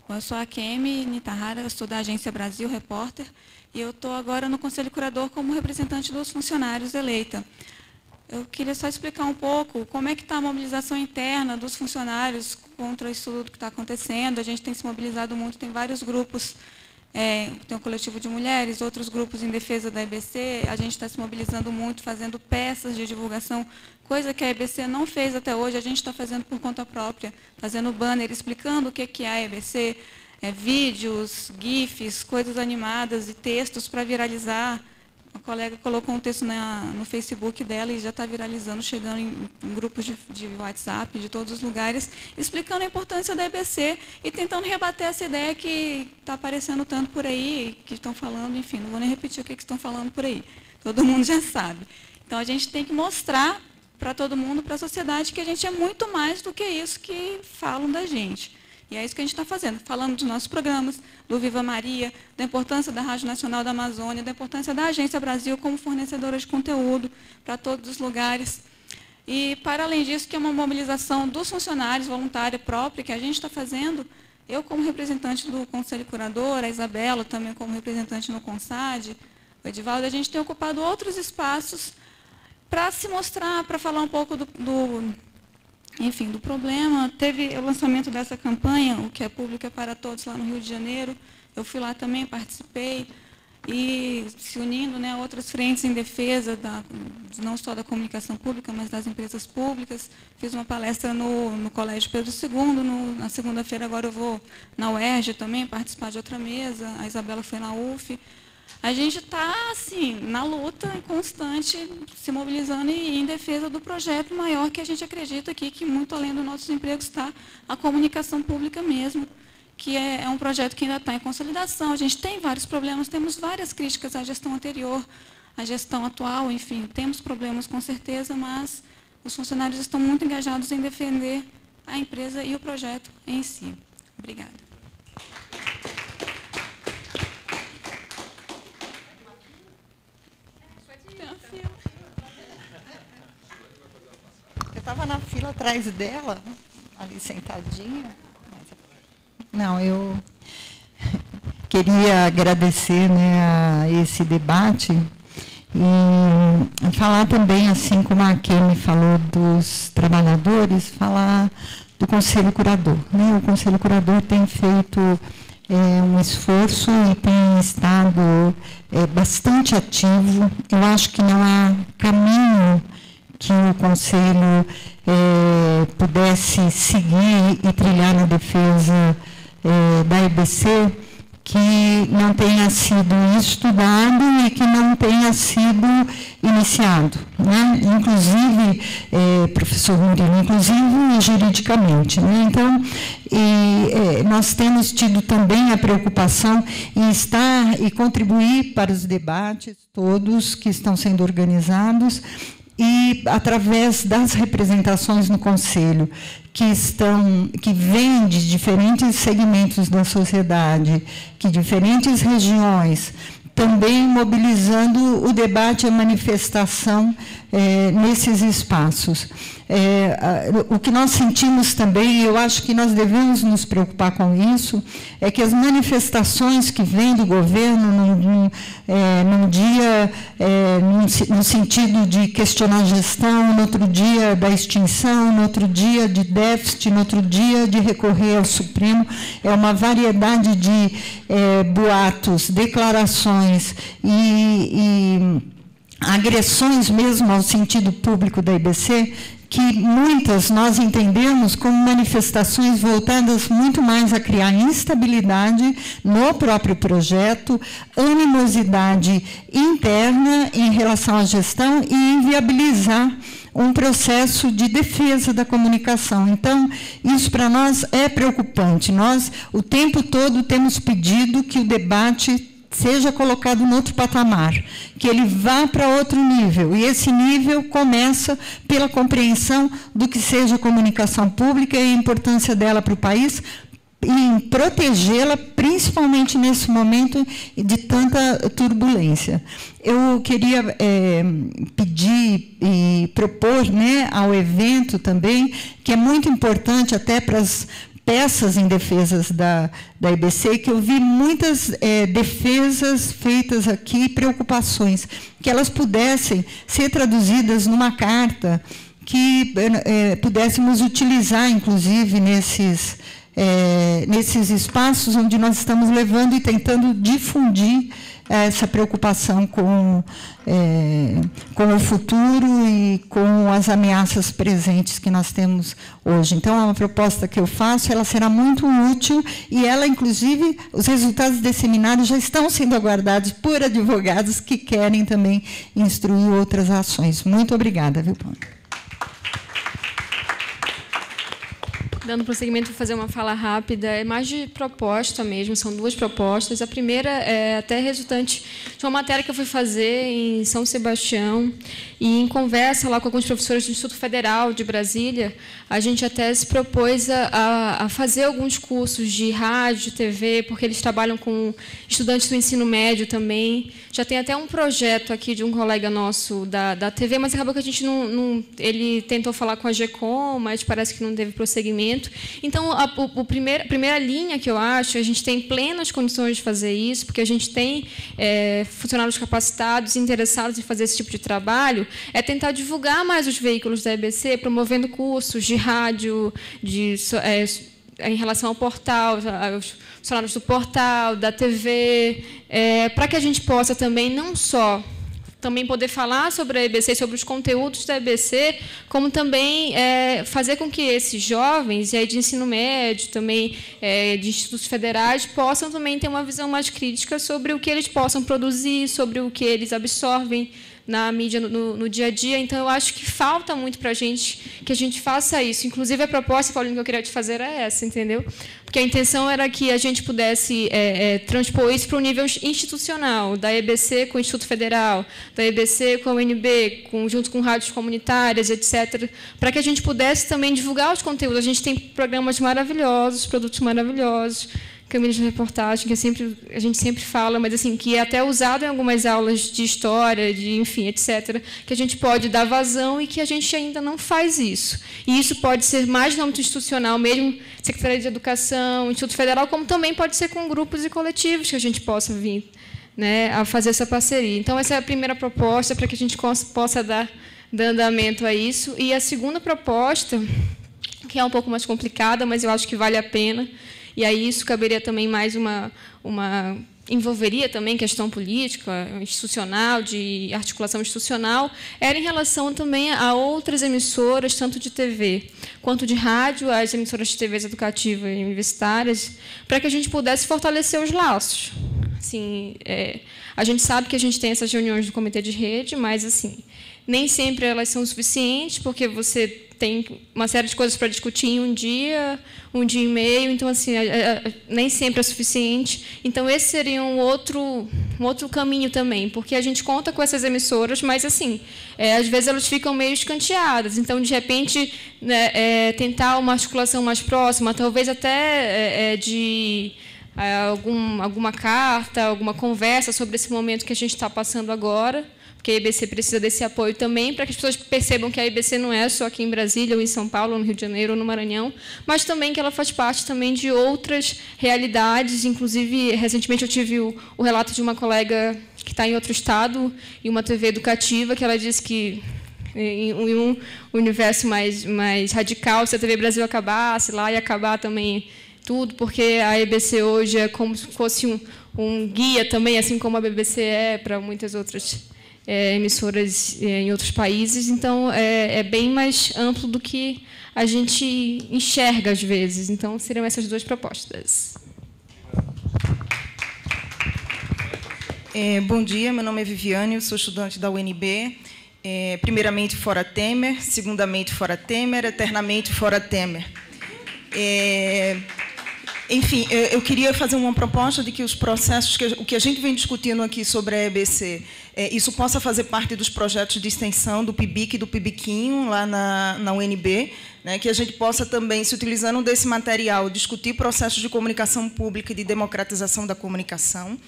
Eu sou a Kemi Nitahara, eu sou da Agência Brasil Repórter e eu estou agora no Conselho Curador como representante dos funcionários eleita. Eu queria só explicar um pouco como é que está a mobilização interna dos funcionários contra isso tudo que está acontecendo. A gente tem se mobilizado muito, tem vários grupos, tem o coletivo de mulheres, outros grupos em defesa da EBC. A gente está se mobilizando muito, fazendo peças de divulgação, coisa que a EBC não fez até hoje, a gente está fazendo por conta própria, fazendo banner, explicando o que é a EBC, vídeos, GIFs, coisas animadas e textos para viralizar. A colega colocou um texto no Facebook dela e já está viralizando, chegando em grupos de WhatsApp, de todos os lugares, explicando a importância da EBC e tentando rebater essa ideia que está aparecendo tanto por aí, que estão falando, enfim, não vou nem repetir o que estão falando por aí, todo mundo já sabe. Então, a gente tem que mostrar para todo mundo, para a sociedade, que a gente é muito mais do que isso que falam da gente. E é isso que a gente está fazendo, falando dos nossos programas, do Viva Maria, da importância da Rádio Nacional da Amazônia, da importância da Agência Brasil como fornecedora de conteúdo para todos os lugares. E, para além disso, que é uma mobilização dos funcionários, voluntária própria, que a gente está fazendo, eu como representante do Conselho Curador, a Isabela também como representante no CONSAD, o Edivaldo, a gente tem ocupado outros espaços para se mostrar, para falar um pouco do problema. Teve o lançamento dessa campanha, o que é público é para todos, lá no Rio de Janeiro. Eu fui lá também, participei, e se unindo, né, a outras frentes em defesa, não só da comunicação pública, mas das empresas públicas. Fiz uma palestra no Colégio Pedro II, na segunda-feira agora eu vou na UERJ também, participar de outra mesa, a Isabela foi na UF. A gente está, assim, na luta constante, se mobilizando e em defesa do projeto maior que a gente acredita aqui, que muito além dos nossos empregos está a comunicação pública mesmo, que é um projeto que ainda está em consolidação. A gente tem vários problemas, temos várias críticas à gestão anterior, à gestão atual, enfim, temos problemas com certeza, mas os funcionários estão muito engajados em defender a empresa e o projeto em si. Obrigada. Eu estava na fila atrás dela, ali sentadinha. Não, eu queria agradecer, né, a esse debate e falar também, assim como a Kemi falou dos trabalhadores, falar do Conselho Curador, né? O Conselho Curador tem feito um esforço e tem estado bastante ativo. Eu acho que não há caminho que o Conselho pudesse seguir e trilhar na defesa da EBC que não tenha sido estudado e que não tenha tenha sido iniciado, né? Inclusive, professor Murilo, inclusive juridicamente, né? Então, nós temos tido também a preocupação em estar e contribuir para os debates todos que estão sendo organizados e através das representações no Conselho, que vêm de diferentes segmentos da sociedade, que diferentes regiões, também mobilizando o debate e a manifestação nesses espaços. O que nós sentimos também, e eu acho que nós devemos nos preocupar com isso, é que as manifestações que vêm do governo num dia, no sentido de questionar a gestão, no outro dia da extinção, no outro dia de déficit, no outro dia de recorrer ao Supremo, é uma variedade de boatos, declarações e agressões mesmo ao sentido público da IBC, que muitas nós entendemos como manifestações voltadas muito mais a criar instabilidade no próprio projeto, animosidade interna em relação à gestão e inviabilizar um processo de defesa da comunicação. Então, isso para nós é preocupante. Nós, o tempo todo, temos pedido que o debate seja colocado em outro patamar, que ele vá para outro nível. E esse nível começa pela compreensão do que seja a comunicação pública e a importância dela para o país, e em protegê-la, principalmente nesse momento de tanta turbulência. Eu queria pedir e propor, né, ao evento também, que é muito importante até para as peças em defesas da IBC, que eu vi muitas defesas feitas aqui, preocupações, que elas pudessem ser traduzidas numa carta que pudéssemos utilizar, inclusive, nesses espaços onde nós estamos levando e tentando difundir essa preocupação com o futuro e com as ameaças presentes que nós temos hoje. Então, é uma proposta que eu faço, ela será muito útil e ela, inclusive, os resultados desse seminário já estão sendo aguardados por advogados que querem também instruir outras ações. Muito obrigada, viu, Paulo? Dando prosseguimento, vou fazer uma fala rápida. É mais de proposta mesmo, são duas propostas. A primeira é até resultante de uma matéria que eu fui fazer em São Sebastião, e em conversa lá com alguns professores do Instituto Federal de Brasília, a gente até se propôs a fazer alguns cursos de rádio, TV, porque eles trabalham com estudantes do ensino médio também. Já tem até um projeto aqui de um colega nosso da TV, mas acabou que a gente não ele tentou falar com a GECOM, mas parece que não teve prosseguimento. Então, a primeira linha que eu acho, a gente tem plenas condições de fazer isso, porque a gente tem funcionários capacitados, interessados em fazer esse tipo de trabalho, é tentar divulgar mais os veículos da IBC, promovendo cursos de rádio, em relação ao portal, aos funcionários do portal, da TV, para que a gente possa também não só também poder falar sobre a IBC, sobre os conteúdos da IBC, como também fazer com que esses jovens, e aí de ensino médio, também de institutos federais, possam também ter uma visão mais crítica sobre o que eles possam produzir, sobre o que eles absorvem na mídia, no dia a dia. Então, eu acho que falta muito para a gente que a gente faça isso. Inclusive, a proposta, Paulinho, que eu queria te fazer era essa, entendeu? Porque a intenção era que a gente pudesse transpor isso para o nível institucional, da EBC com o Instituto Federal, da EBC com a UNB, junto com rádios comunitárias, etc., para que a gente pudesse também divulgar os conteúdos. A gente tem programas maravilhosos, produtos maravilhosos, câmeras de reportagem, que a gente sempre fala, mas assim, que é até usado em algumas aulas de história, enfim, etc., que a gente pode dar vazão e que a gente ainda não faz isso. E isso pode ser mais no âmbito institucional mesmo, Secretaria de Educação, Instituto Federal, como também pode ser com grupos e coletivos que a gente possa vir, né, a fazer essa parceria. Então, essa é a primeira proposta para que a gente possa dar andamento a isso. E a segunda proposta, que é um pouco mais complicada, mas eu acho que vale a pena, e aí isso caberia também mais envolveria também questão política, institucional, de articulação institucional, era em relação também a outras emissoras, tanto de TV quanto de rádio, as emissoras de TVs educativas e universitárias, para que a gente pudesse fortalecer os laços. assim, a gente sabe que a gente tem essas reuniões do comitê de rede, mas assim, nem sempre elas são suficientes, porque você tem uma série de coisas para discutir em um dia e meio, então assim, nem sempre é suficiente. Então esse seria um outro caminho também, porque a gente conta com essas emissoras, mas assim, às vezes elas ficam meio escanteadas. Então, de repente, né, tentar uma articulação mais próxima, talvez até de alguma carta, alguma conversa sobre esse momento que a gente está passando agora, porque a EBC precisa desse apoio também, para que as pessoas percebam que a EBC não é só aqui em Brasília, ou em São Paulo, ou no Rio de Janeiro, ou no Maranhão, mas também que ela faz parte também de outras realidades. Inclusive, recentemente eu tive o relato de uma colega que está em outro estado, em uma TV educativa, que ela disse que em um universo mais radical, se a TV Brasil acabasse lá, ia acabar também tudo, porque a EBC hoje é como se fosse um guia também, assim como a BBC é para muitas outras emissoras em outros países. Então, é bem mais amplo do que a gente enxerga às vezes. Então, seriam essas duas propostas. Bom dia, meu nome é Viviane, eu sou estudante da UNB. Primeiramente, fora Temer. Segundamente, fora Temer. Eternamente, fora Temer. Enfim, eu queria fazer uma proposta de que os processos, o que a gente vem discutindo aqui sobre a EBC, isso possa fazer parte dos projetos de extensão do PIBIC e do PIBIQuinho, lá na UNB, né, que a gente possa também, se utilizando desse material, discutir processos de comunicação pública e de democratização da comunicação,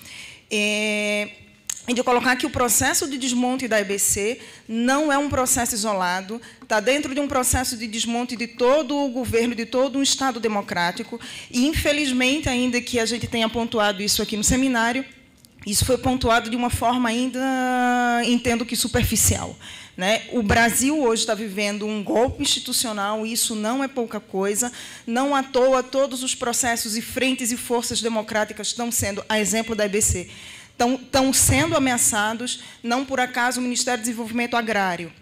e de colocar que o processo de desmonte da EBC não é um processo isolado, está dentro de um processo de desmonte de todo o governo, de todo um Estado democrático, e, infelizmente, ainda que a gente tenha pontuado isso aqui no seminário, isso foi pontuado de uma forma ainda, entendo que superficial, né? O Brasil hoje está vivendo um golpe institucional, e isso não é pouca coisa. Não à toa, todos os processos e frentes e forças democráticas estão sendo, a exemplo da EBC, estão sendo ameaçados. Não por acaso o Ministério do Desenvolvimento Agrário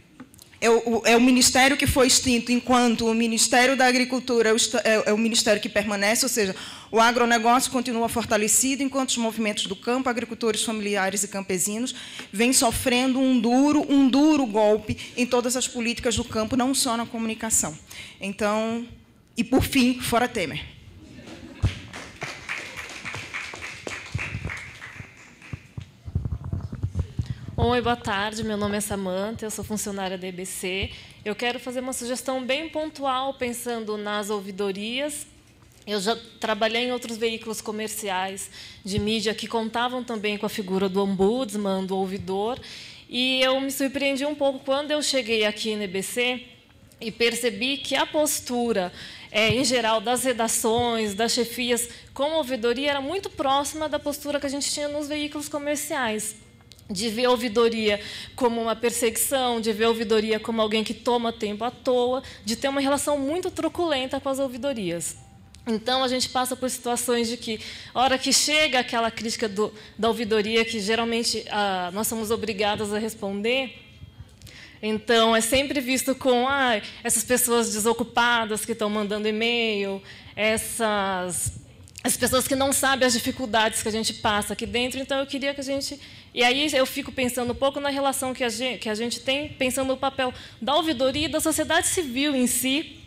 é o ministério que foi extinto, enquanto o Ministério da Agricultura é o ministério que permanece, ou seja, o agronegócio continua fortalecido, enquanto os movimentos do campo, agricultores familiares e campesinos, vêm sofrendo um duro golpe em todas as políticas do campo, não só na comunicação. Então, e por fim, fora Temer. Oi, boa tarde. Meu nome é Samantha, eu sou funcionária da EBC. Eu quero fazer uma sugestão bem pontual, pensando nas ouvidorias. Eu já trabalhei em outros veículos comerciais de mídia que contavam também com a figura do ombudsman, do ouvidor, e eu me surpreendi um pouco quando eu cheguei aqui na EBC e percebi que a postura, em geral, das redações, das chefias com a ouvidoria era muito próxima da postura que a gente tinha nos veículos comerciais, de ver a ouvidoria como uma perseguição, de ver a ouvidoria como alguém que toma tempo à toa, de ter uma relação muito truculenta com as ouvidorias. Então, a gente passa por situações de que, a hora que chega aquela crítica da ouvidoria, que geralmente nós somos obrigadas a responder, então é sempre visto com essas pessoas desocupadas que estão mandando e-mail, as pessoas que não sabem as dificuldades que a gente passa aqui dentro. Então, eu queria que a gente... E aí eu fico pensando um pouco na relação que a gente tem, pensando no papel da ouvidoria e da sociedade civil em si,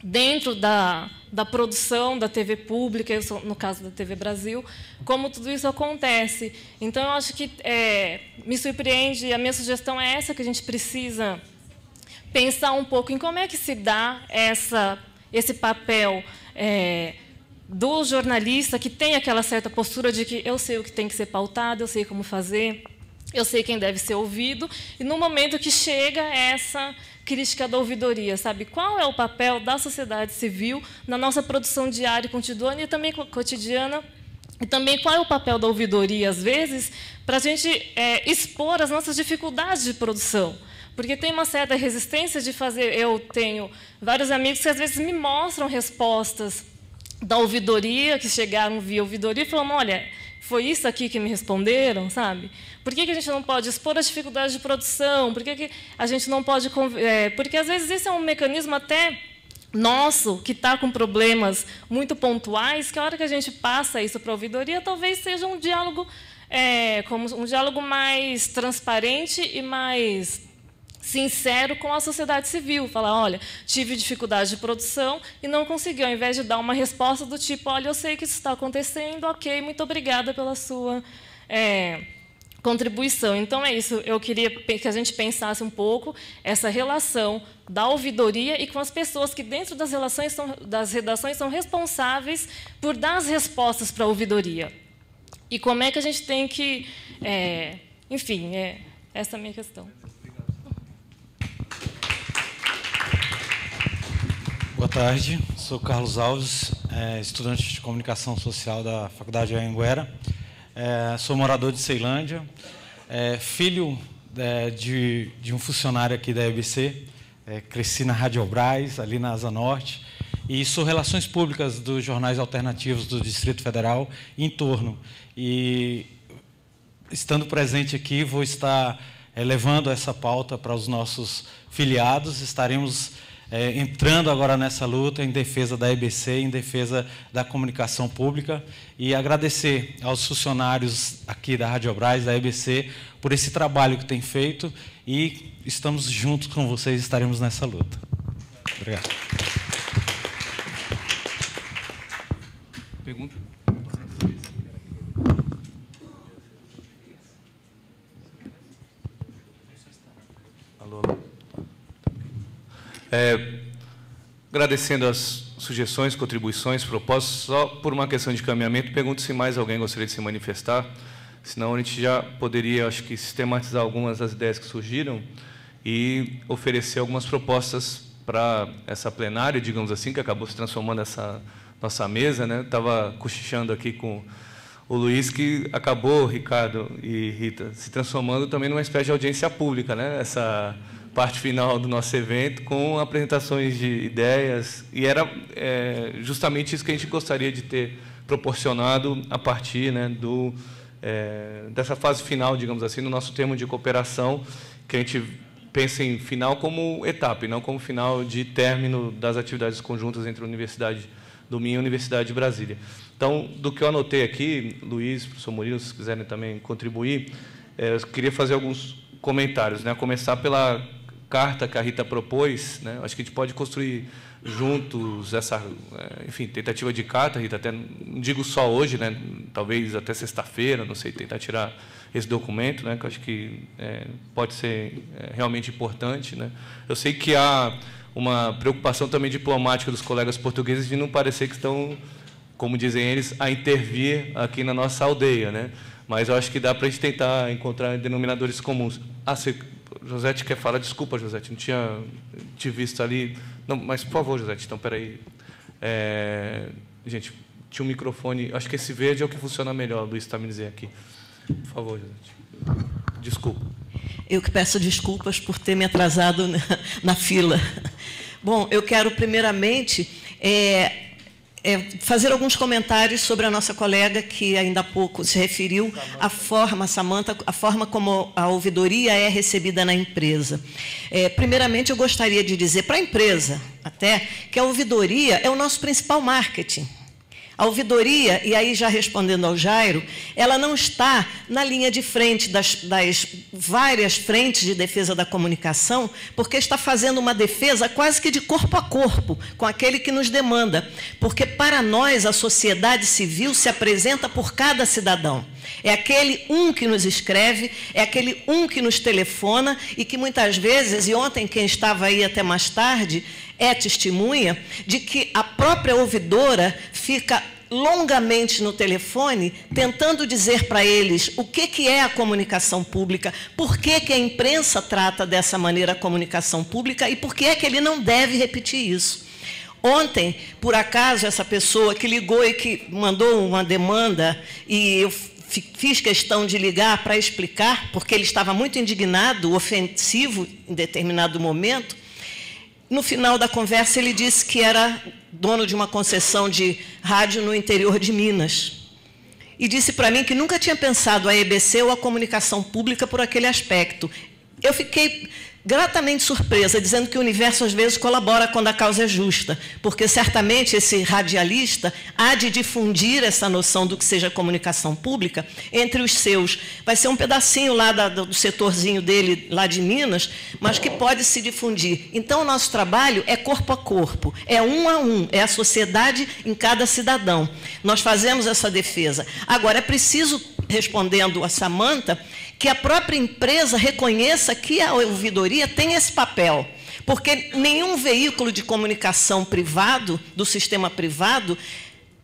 dentro da produção da TV pública, no caso da TV Brasil, como tudo isso acontece. Então, eu acho que me surpreende, e a minha sugestão é essa, que a gente precisa pensar um pouco em como é que se dá esse papel do jornalista, que tem aquela certa postura de que eu sei o que tem que ser pautado, eu sei como fazer, eu sei quem deve ser ouvido, e no momento que chega essa crítica da ouvidoria, sabe? Qual é o papel da sociedade civil na nossa produção diária e cotidiana, e também cotidiana, e também qual é o papel da ouvidoria, às vezes, para a gente expor as nossas dificuldades de produção. Porque tem uma certa resistência de fazer... Eu tenho vários amigos que, às vezes, me mostram respostas da ouvidoria, que chegaram via ouvidoria, e falaram, olha, foi isso aqui que me responderam, sabe? Por que a gente não pode expor as dificuldades de produção? Por que a gente não pode... Porque, às vezes, esse é um mecanismo até nosso, que está com problemas muito pontuais, que a hora que a gente passa isso para a ouvidoria, talvez seja um diálogo como um diálogo mais transparente e mais sincero com a sociedade civil. Falar, olha, tive dificuldade de produção e não consegui, ao invés de dar uma resposta do tipo, olha, eu sei que isso está acontecendo, ok, muito obrigada pela sua contribuição. Então, é isso. Eu queria que a gente pensasse um pouco essa relação da ouvidoria e com as pessoas que, dentro das redações, são responsáveis por dar as respostas para a ouvidoria. E como é que a gente tem que... enfim, essa é a minha questão. Boa tarde, sou Carlos Alves, estudante de Comunicação Social da Faculdade de Anhanguera. Sou morador de Ceilândia, filho de um funcionário aqui da EBC, cresci na Radiobras, ali na Asa Norte, e sou Relações Públicas dos jornais alternativos do Distrito Federal e em torno. E, estando presente aqui, vou estar levando essa pauta para os nossos filiados, estaremos entrando agora nessa luta em defesa da EBC, em defesa da comunicação pública, e agradecer aos funcionários aqui da Radiobras, da EBC, por esse trabalho que tem feito, e estamos juntos com vocês, estaremos nessa luta. Obrigado. Pergunta? Alô, alô. Agradecendo as sugestões, contribuições, propostas, só por uma questão de caminhamento, pergunto se mais alguém gostaria de se manifestar, senão a gente já poderia, acho que, sistematizar algumas das ideias que surgiram e oferecer algumas propostas para essa plenária, digamos assim, que acabou se transformando essa nossa mesa, né? Estava cochichando aqui com o Luiz, que acabou, Ricardo e Rita, se transformando também numa espécie de audiência pública, né? Essa parte final do nosso evento, com apresentações de ideias, e era justamente isso que a gente gostaria de ter proporcionado a partir, né, dessa fase final, digamos assim, no nosso termo de cooperação, que a gente pensa em final como etapa, e não como final de término das atividades conjuntas entre a Universidade do Minho e a Universidade de Brasília. Então, do que eu anotei aqui, Luiz, professor Murilo, se quiserem também contribuir, eu queria fazer alguns comentários, né, a começar pela carta que a Rita propôs, né? Acho que a gente pode construir juntos essa, enfim, tentativa de carta, Rita, até não digo só hoje, né? Talvez até sexta-feira, não sei, tentar tirar esse documento, né? Que eu acho que pode ser realmente importante, né? Eu sei que há uma preocupação também diplomática dos colegas portugueses de não parecer que estão, como dizem eles, a intervir aqui na nossa aldeia, né? Mas eu acho que dá para a gente tentar encontrar denominadores comuns. Josete quer falar? Desculpa, Josete, não tinha te visto ali. Não, mas, por favor, Josete, então, espera aí. Gente, tinha um microfone, acho que esse verde é o que funciona melhor, Luiz está me dizendo aqui. Por favor, Josete. Desculpa. Eu que peço desculpas por ter me atrasado na fila. Bom, eu quero, primeiramente, fazer alguns comentários sobre a nossa colega, que ainda há pouco se referiu à forma, Samanta, a forma como a ouvidoria é recebida na empresa. Primeiramente, eu gostaria de dizer para a empresa, até, que a ouvidoria é o nosso principal marketing. A ouvidoria, e aí já respondendo ao Jairo, ela não está na linha de frente das várias frentes de defesa da comunicação, porque está fazendo uma defesa quase que de corpo a corpo com aquele que nos demanda. Porque, para nós, a sociedade civil se apresenta por cada cidadão. É aquele que nos escreve, é aquele que nos telefona e que muitas vezes, e ontem quem estava aí até mais tarde, é testemunha de que a própria ouvidora fica longamente no telefone tentando dizer para eles o que é a comunicação pública, por que a imprensa trata dessa maneira a comunicação pública e por que ele não deve repetir isso. Ontem, por acaso, essa pessoa que ligou e que mandou uma demanda, e eu fiz questão de ligar para explicar, porque ele estava muito indignado, ofensivo em determinado momento. No final da conversa, ele disse que era dono de uma concessão de rádio no interior de Minas. E disse para mim que nunca tinha pensado a EBC ou a comunicação pública por aquele aspecto. Eu fiquei gratamente surpresa, dizendo que o universo às vezes colabora quando a causa é justa, porque certamente esse radialista há de difundir essa noção do que seja comunicação pública entre os seus. Vai ser um pedacinho lá do setorzinho dele, lá de Minas, mas que pode se difundir. Então, o nosso trabalho é corpo a corpo, é um a um, é a sociedade em cada cidadão. Nós fazemos essa defesa. Agora, é preciso, respondendo a Samanta, que a própria empresa reconheça que a ouvidoria tem esse papel, porque nenhum veículo de comunicação privado, do sistema privado,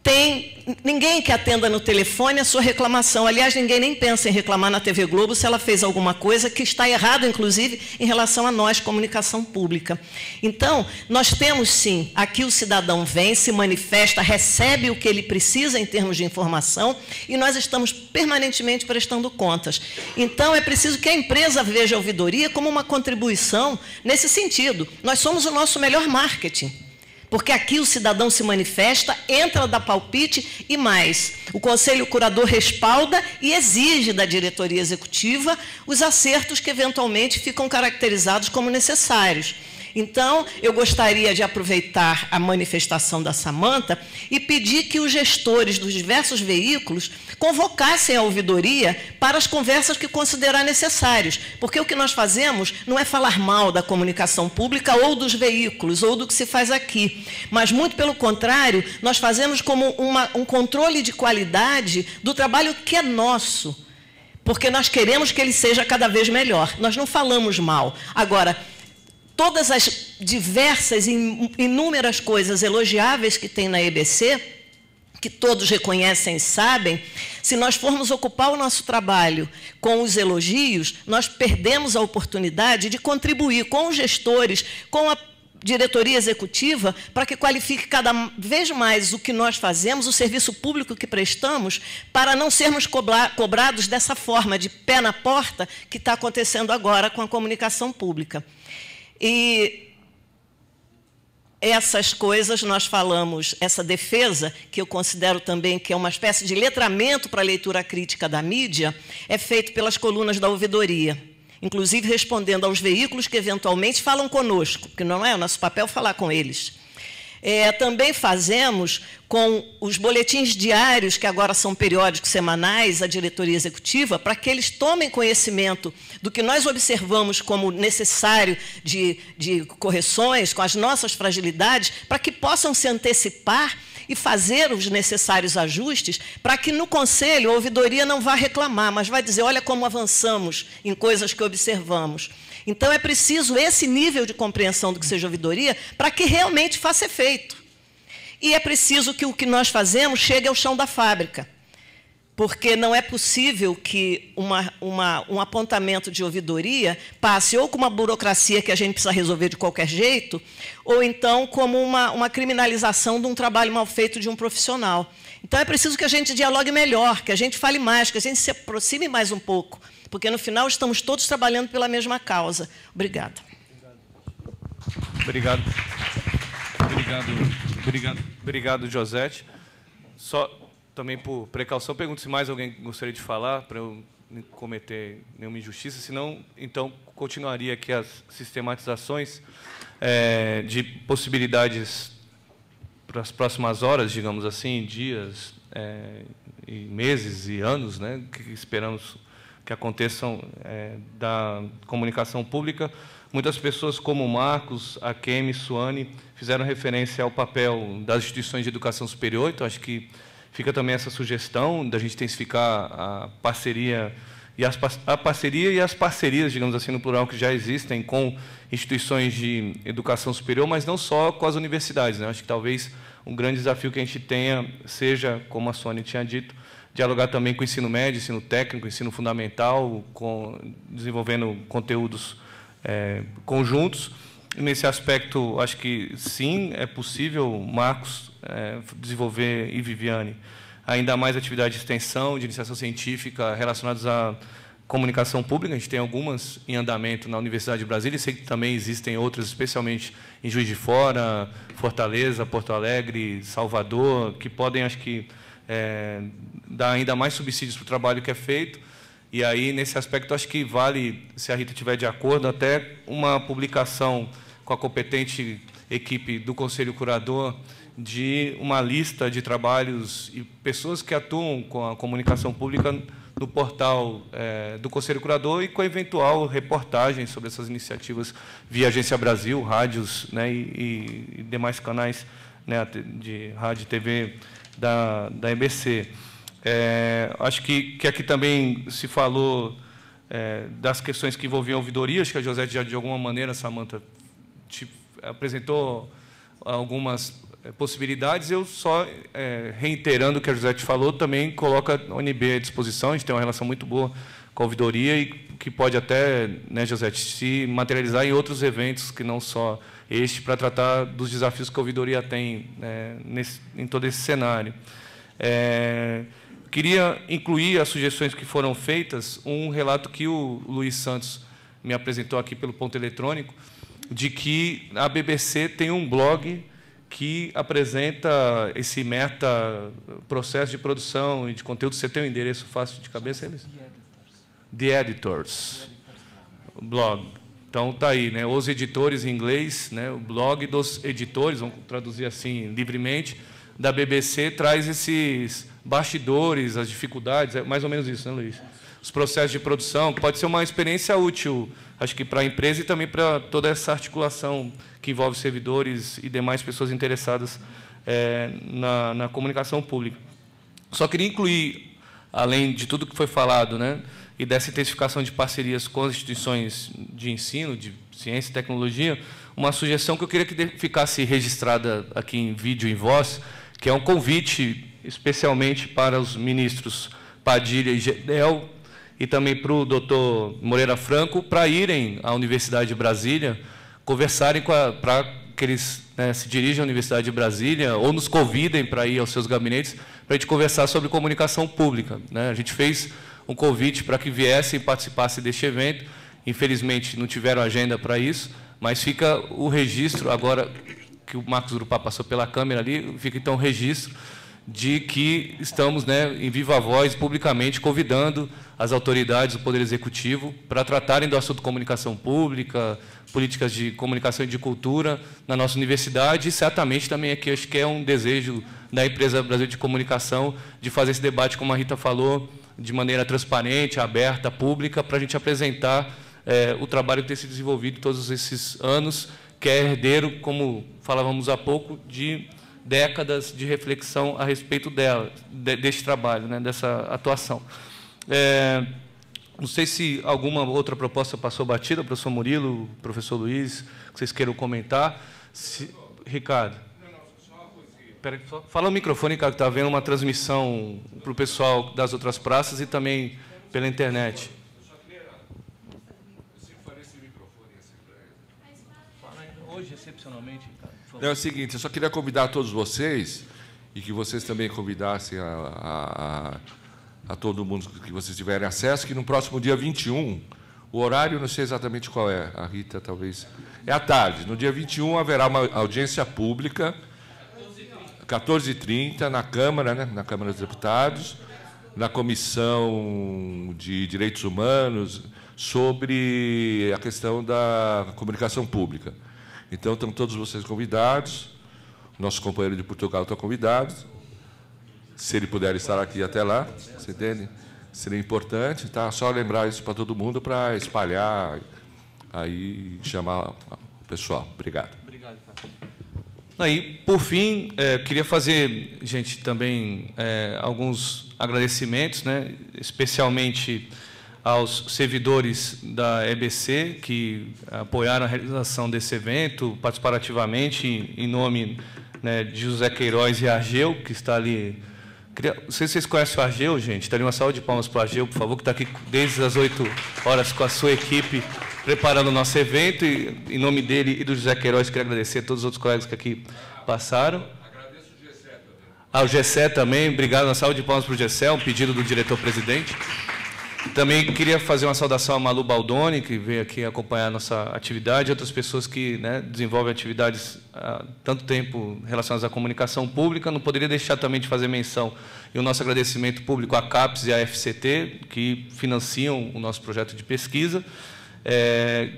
tem ninguém que atenda no telefone a sua reclamação. Aliás, ninguém nem pensa em reclamar na TV Globo se ela fez alguma coisa que está errado, inclusive, em relação a nós, comunicação pública. Então, nós temos, sim, aqui o cidadão vem, se manifesta, recebe o que ele precisa em termos de informação e nós estamos permanentemente prestando contas. Então, é preciso que a empresa veja a ouvidoria como uma contribuição nesse sentido. Nós somos o nosso melhor marketing. Porque aqui o cidadão se manifesta, entra, dá palpite e mais. O Conselho Curador respalda e exige da diretoria executiva os acertos que eventualmente ficam caracterizados como necessários. Então, eu gostaria de aproveitar a manifestação da Samanta e pedir que os gestores dos diversos veículos convocassem a ouvidoria para as conversas que considerar necessários, porque o que nós fazemos não é falar mal da comunicação pública ou dos veículos, ou do que se faz aqui, mas, muito pelo contrário, nós fazemos como um controle de qualidade do trabalho que é nosso, porque nós queremos que ele seja cada vez melhor. Nós não falamos mal. Agora, todas as diversas e inúmeras coisas elogiáveis que tem na EBC, que todos reconhecem e sabem, se nós formos ocupar o nosso trabalho com os elogios, nós perdemos a oportunidade de contribuir com os gestores, com a diretoria executiva, para que qualifique cada vez mais o que nós fazemos, o serviço público que prestamos, para não sermos cobrados dessa forma, de pé na porta, que está acontecendo agora com a comunicação pública. E essas coisas nós falamos, essa defesa, que eu considero também que é uma espécie de letramento para a leitura crítica da mídia, é feito pelas colunas da ouvidoria, inclusive respondendo aos veículos que eventualmente falam conosco, porque não é o nosso papel falar com eles. Também fazemos com os boletins diários, que agora são periódicos semanais, a diretoria executiva, para que eles tomem conhecimento do que nós observamos como necessário de correções, com as nossas fragilidades, para que possam se antecipar e fazer os necessários ajustes, para que no Conselho a ouvidoria não vá reclamar, mas vai dizer, olha como avançamos em coisas que observamos. Então, é preciso esse nível de compreensão do que seja ouvidoria para que realmente faça efeito. E é preciso que o que nós fazemos chegue ao chão da fábrica, porque não é possível que um apontamento de ouvidoria passe ou com uma burocracia que a gente precisa resolver de qualquer jeito, ou então como uma criminalização de um trabalho mal feito de um profissional. Então, é preciso que a gente dialogue melhor, que a gente fale mais, que a gente se aproxime mais um pouco, porque, no final, estamos todos trabalhando pela mesma causa. Obrigada. Obrigado, Josete. Só, também por precaução, pergunto se mais alguém gostaria de falar, para eu não cometer nenhuma injustiça, senão, então, continuaria aqui as sistematizações de possibilidades para as próximas horas, digamos assim, dias, e meses e anos, né, que esperamos que aconteçam da comunicação pública. Muitas pessoas, como o Marcos, a Kemi, Suane, fizeram referência ao papel das instituições de educação superior, então acho que fica também essa sugestão da gente intensificar a parceria e as parcerias, digamos assim, no plural, que já existem com instituições de educação superior, mas não só com as universidades, né? Acho que talvez um grande desafio que a gente tenha seja, como a Suane tinha dito, dialogar também com o ensino médio, ensino técnico, ensino fundamental, desenvolvendo conteúdos conjuntos. E, nesse aspecto, acho que, sim, é possível, Marcos, desenvolver, e Viviane, ainda mais atividade de extensão, de iniciação científica relacionadas à comunicação pública. A gente tem algumas em andamento na Universidade de Brasília, e sei que também existem outras, especialmente em Juiz de Fora, Fortaleza, Porto Alegre, Salvador, que podem, acho que, dar ainda mais subsídios para o trabalho que é feito. E aí, nesse aspecto, acho que vale, se a Rita estiver de acordo, até uma publicação com a competente equipe do Conselho Curador de uma lista de trabalhos e pessoas que atuam com a comunicação pública no portal do Conselho Curador e com a eventual reportagem sobre essas iniciativas via Agência Brasil, rádios, né, e demais canais, né, de rádio e TV da EBC. Acho que aqui também se falou das questões que envolviam ouvidoria. Acho que a Josete já, de alguma maneira, Samantha, apresentou algumas possibilidades. Eu só, reiterando o que a Josete falou, também coloca a UNB à disposição. A gente tem uma relação muito boa com a ouvidoria e que pode até, né, Josete, se materializar em outros eventos que não só este, para tratar dos desafios que a ouvidoria tem, em todo esse cenário. Queria incluir as sugestões que foram feitas, um relato que o Luiz Santos me apresentou aqui pelo ponto eletrônico, de que a BBC tem um blog que apresenta esse processo de produção e de conteúdo. Você tem um endereço fácil de cabeça, eles? The Editors. Blog. Então, está aí, né? Os editores em inglês, né? O blog dos editores, vamos traduzir assim livremente, da BBC, traz esses bastidores, as dificuldades, é mais ou menos isso, né, Luiz? Os processos de produção, que pode ser uma experiência útil, acho que para a empresa e também para toda essa articulação que envolve servidores e demais pessoas interessadas na comunicação pública. Só queria incluir, além de tudo que foi falado, né, e dessa intensificação de parcerias com as instituições de ensino, de ciência e tecnologia, uma sugestão que eu queria que ficasse registrada aqui em vídeo e em voz, que é um convite especialmente para os ministros Padilha e Gedel, e também para o doutor Moreira Franco, para irem à Universidade de Brasília, conversarem para que eles, né, se dirigam à Universidade de Brasília ou nos convidem para ir aos seus gabinetes, para a gente conversar sobre comunicação pública, né? A gente fez um convite para que viessem e participassem deste evento. Infelizmente, não tiveram agenda para isso, mas fica o registro, agora que o Marcos Urupá passou pela câmera ali, fica então o registro de que estamos, né, em viva voz, publicamente, convidando as autoridades do Poder Executivo para tratarem do assunto comunicação pública, políticas de comunicação e de cultura na nossa universidade, e certamente também aqui acho que é um desejo da Empresa Brasil de Comunicação de fazer esse debate, como a Rita falou, de maneira transparente, aberta, pública, para a gente apresentar o trabalho que tem se desenvolvido todos esses anos, que é herdeiro, como falávamos há pouco, de décadas de reflexão a respeito deste trabalho, né, dessa atuação. Não sei se alguma outra proposta passou batida, professor Murilo, professor Luiz, que vocês queiram comentar. Ricardo. Espera, fala o microfone, Ricardo, que está havendo uma transmissão para o pessoal das outras praças e também pela internet. Hoje, excepcionalmente, é o seguinte, eu só queria convidar todos vocês e que vocês também convidassem a todo mundo que vocês tiverem acesso, que no próximo dia 21, o horário, não sei exatamente qual é, a Rita talvez, é à tarde. No dia 21 haverá uma audiência pública, 14h30, na Câmara, né, na Câmara dos Deputados, na Comissão de Direitos Humanos, sobre a questão da comunicação pública. Então, estão todos vocês convidados, nosso companheiro de Portugal está convidado, se ele puder estar aqui até lá, você entende? Seria importante, tá? Só lembrar isso para todo mundo, para espalhar aí, chamar o pessoal. Obrigado. Obrigado, cara. Aí, por fim, queria fazer, gente, também alguns agradecimentos, né, especialmente aos servidores da EBC, que apoiaram a realização desse evento, participaram ativamente, em nome, né, de José Queiroz e Argeu, que está ali. Não sei se vocês conhecem o Argeu, gente. Está ali uma salva de palmas para o Argeu, por favor, que está aqui desde as 8 horas com a sua equipe, preparando o nosso evento. E, em nome dele e do José Queiroz, queria agradecer a todos os outros colegas que aqui passaram. Agradeço o Gessé também. Ao Gessé também, obrigado. Uma salva de palmas para o Gessé, um pedido do diretor-presidente. Também queria fazer uma saudação a Malu Baldoni, que veio aqui acompanhar a nossa atividade, e outras pessoas que, né, desenvolvem atividades há tanto tempo relacionadas à comunicação pública. Não poderia deixar também de fazer menção e o nosso agradecimento público à CAPES e à FCT, que financiam o nosso projeto de pesquisa.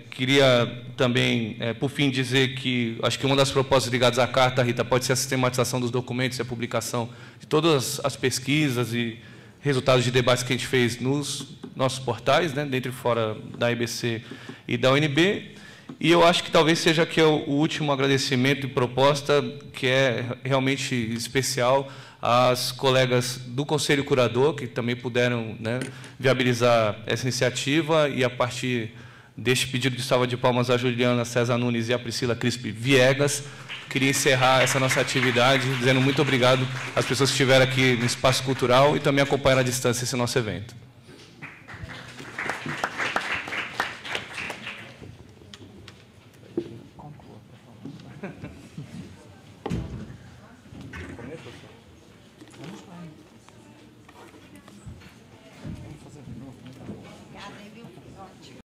Queria também, por fim, dizer que acho que uma das propostas ligadas à carta, Rita, pode ser a sistematização dos documentos e a publicação de todas as pesquisas e resultados de debates que a gente fez nos nossos portais, né, dentro e fora da EBC e da UNB. E eu acho que talvez seja aqui o último agradecimento e proposta, que é realmente especial, às colegas do Conselho Curador, que também puderam, né, viabilizar essa iniciativa, e a partir deste pedido de salva de palmas a Juliana César Nunes e a Priscila Crispi Viegas, queria encerrar essa nossa atividade dizendo muito obrigado às pessoas que estiveram aqui no Espaço Cultural e também acompanharam à distância esse nosso evento.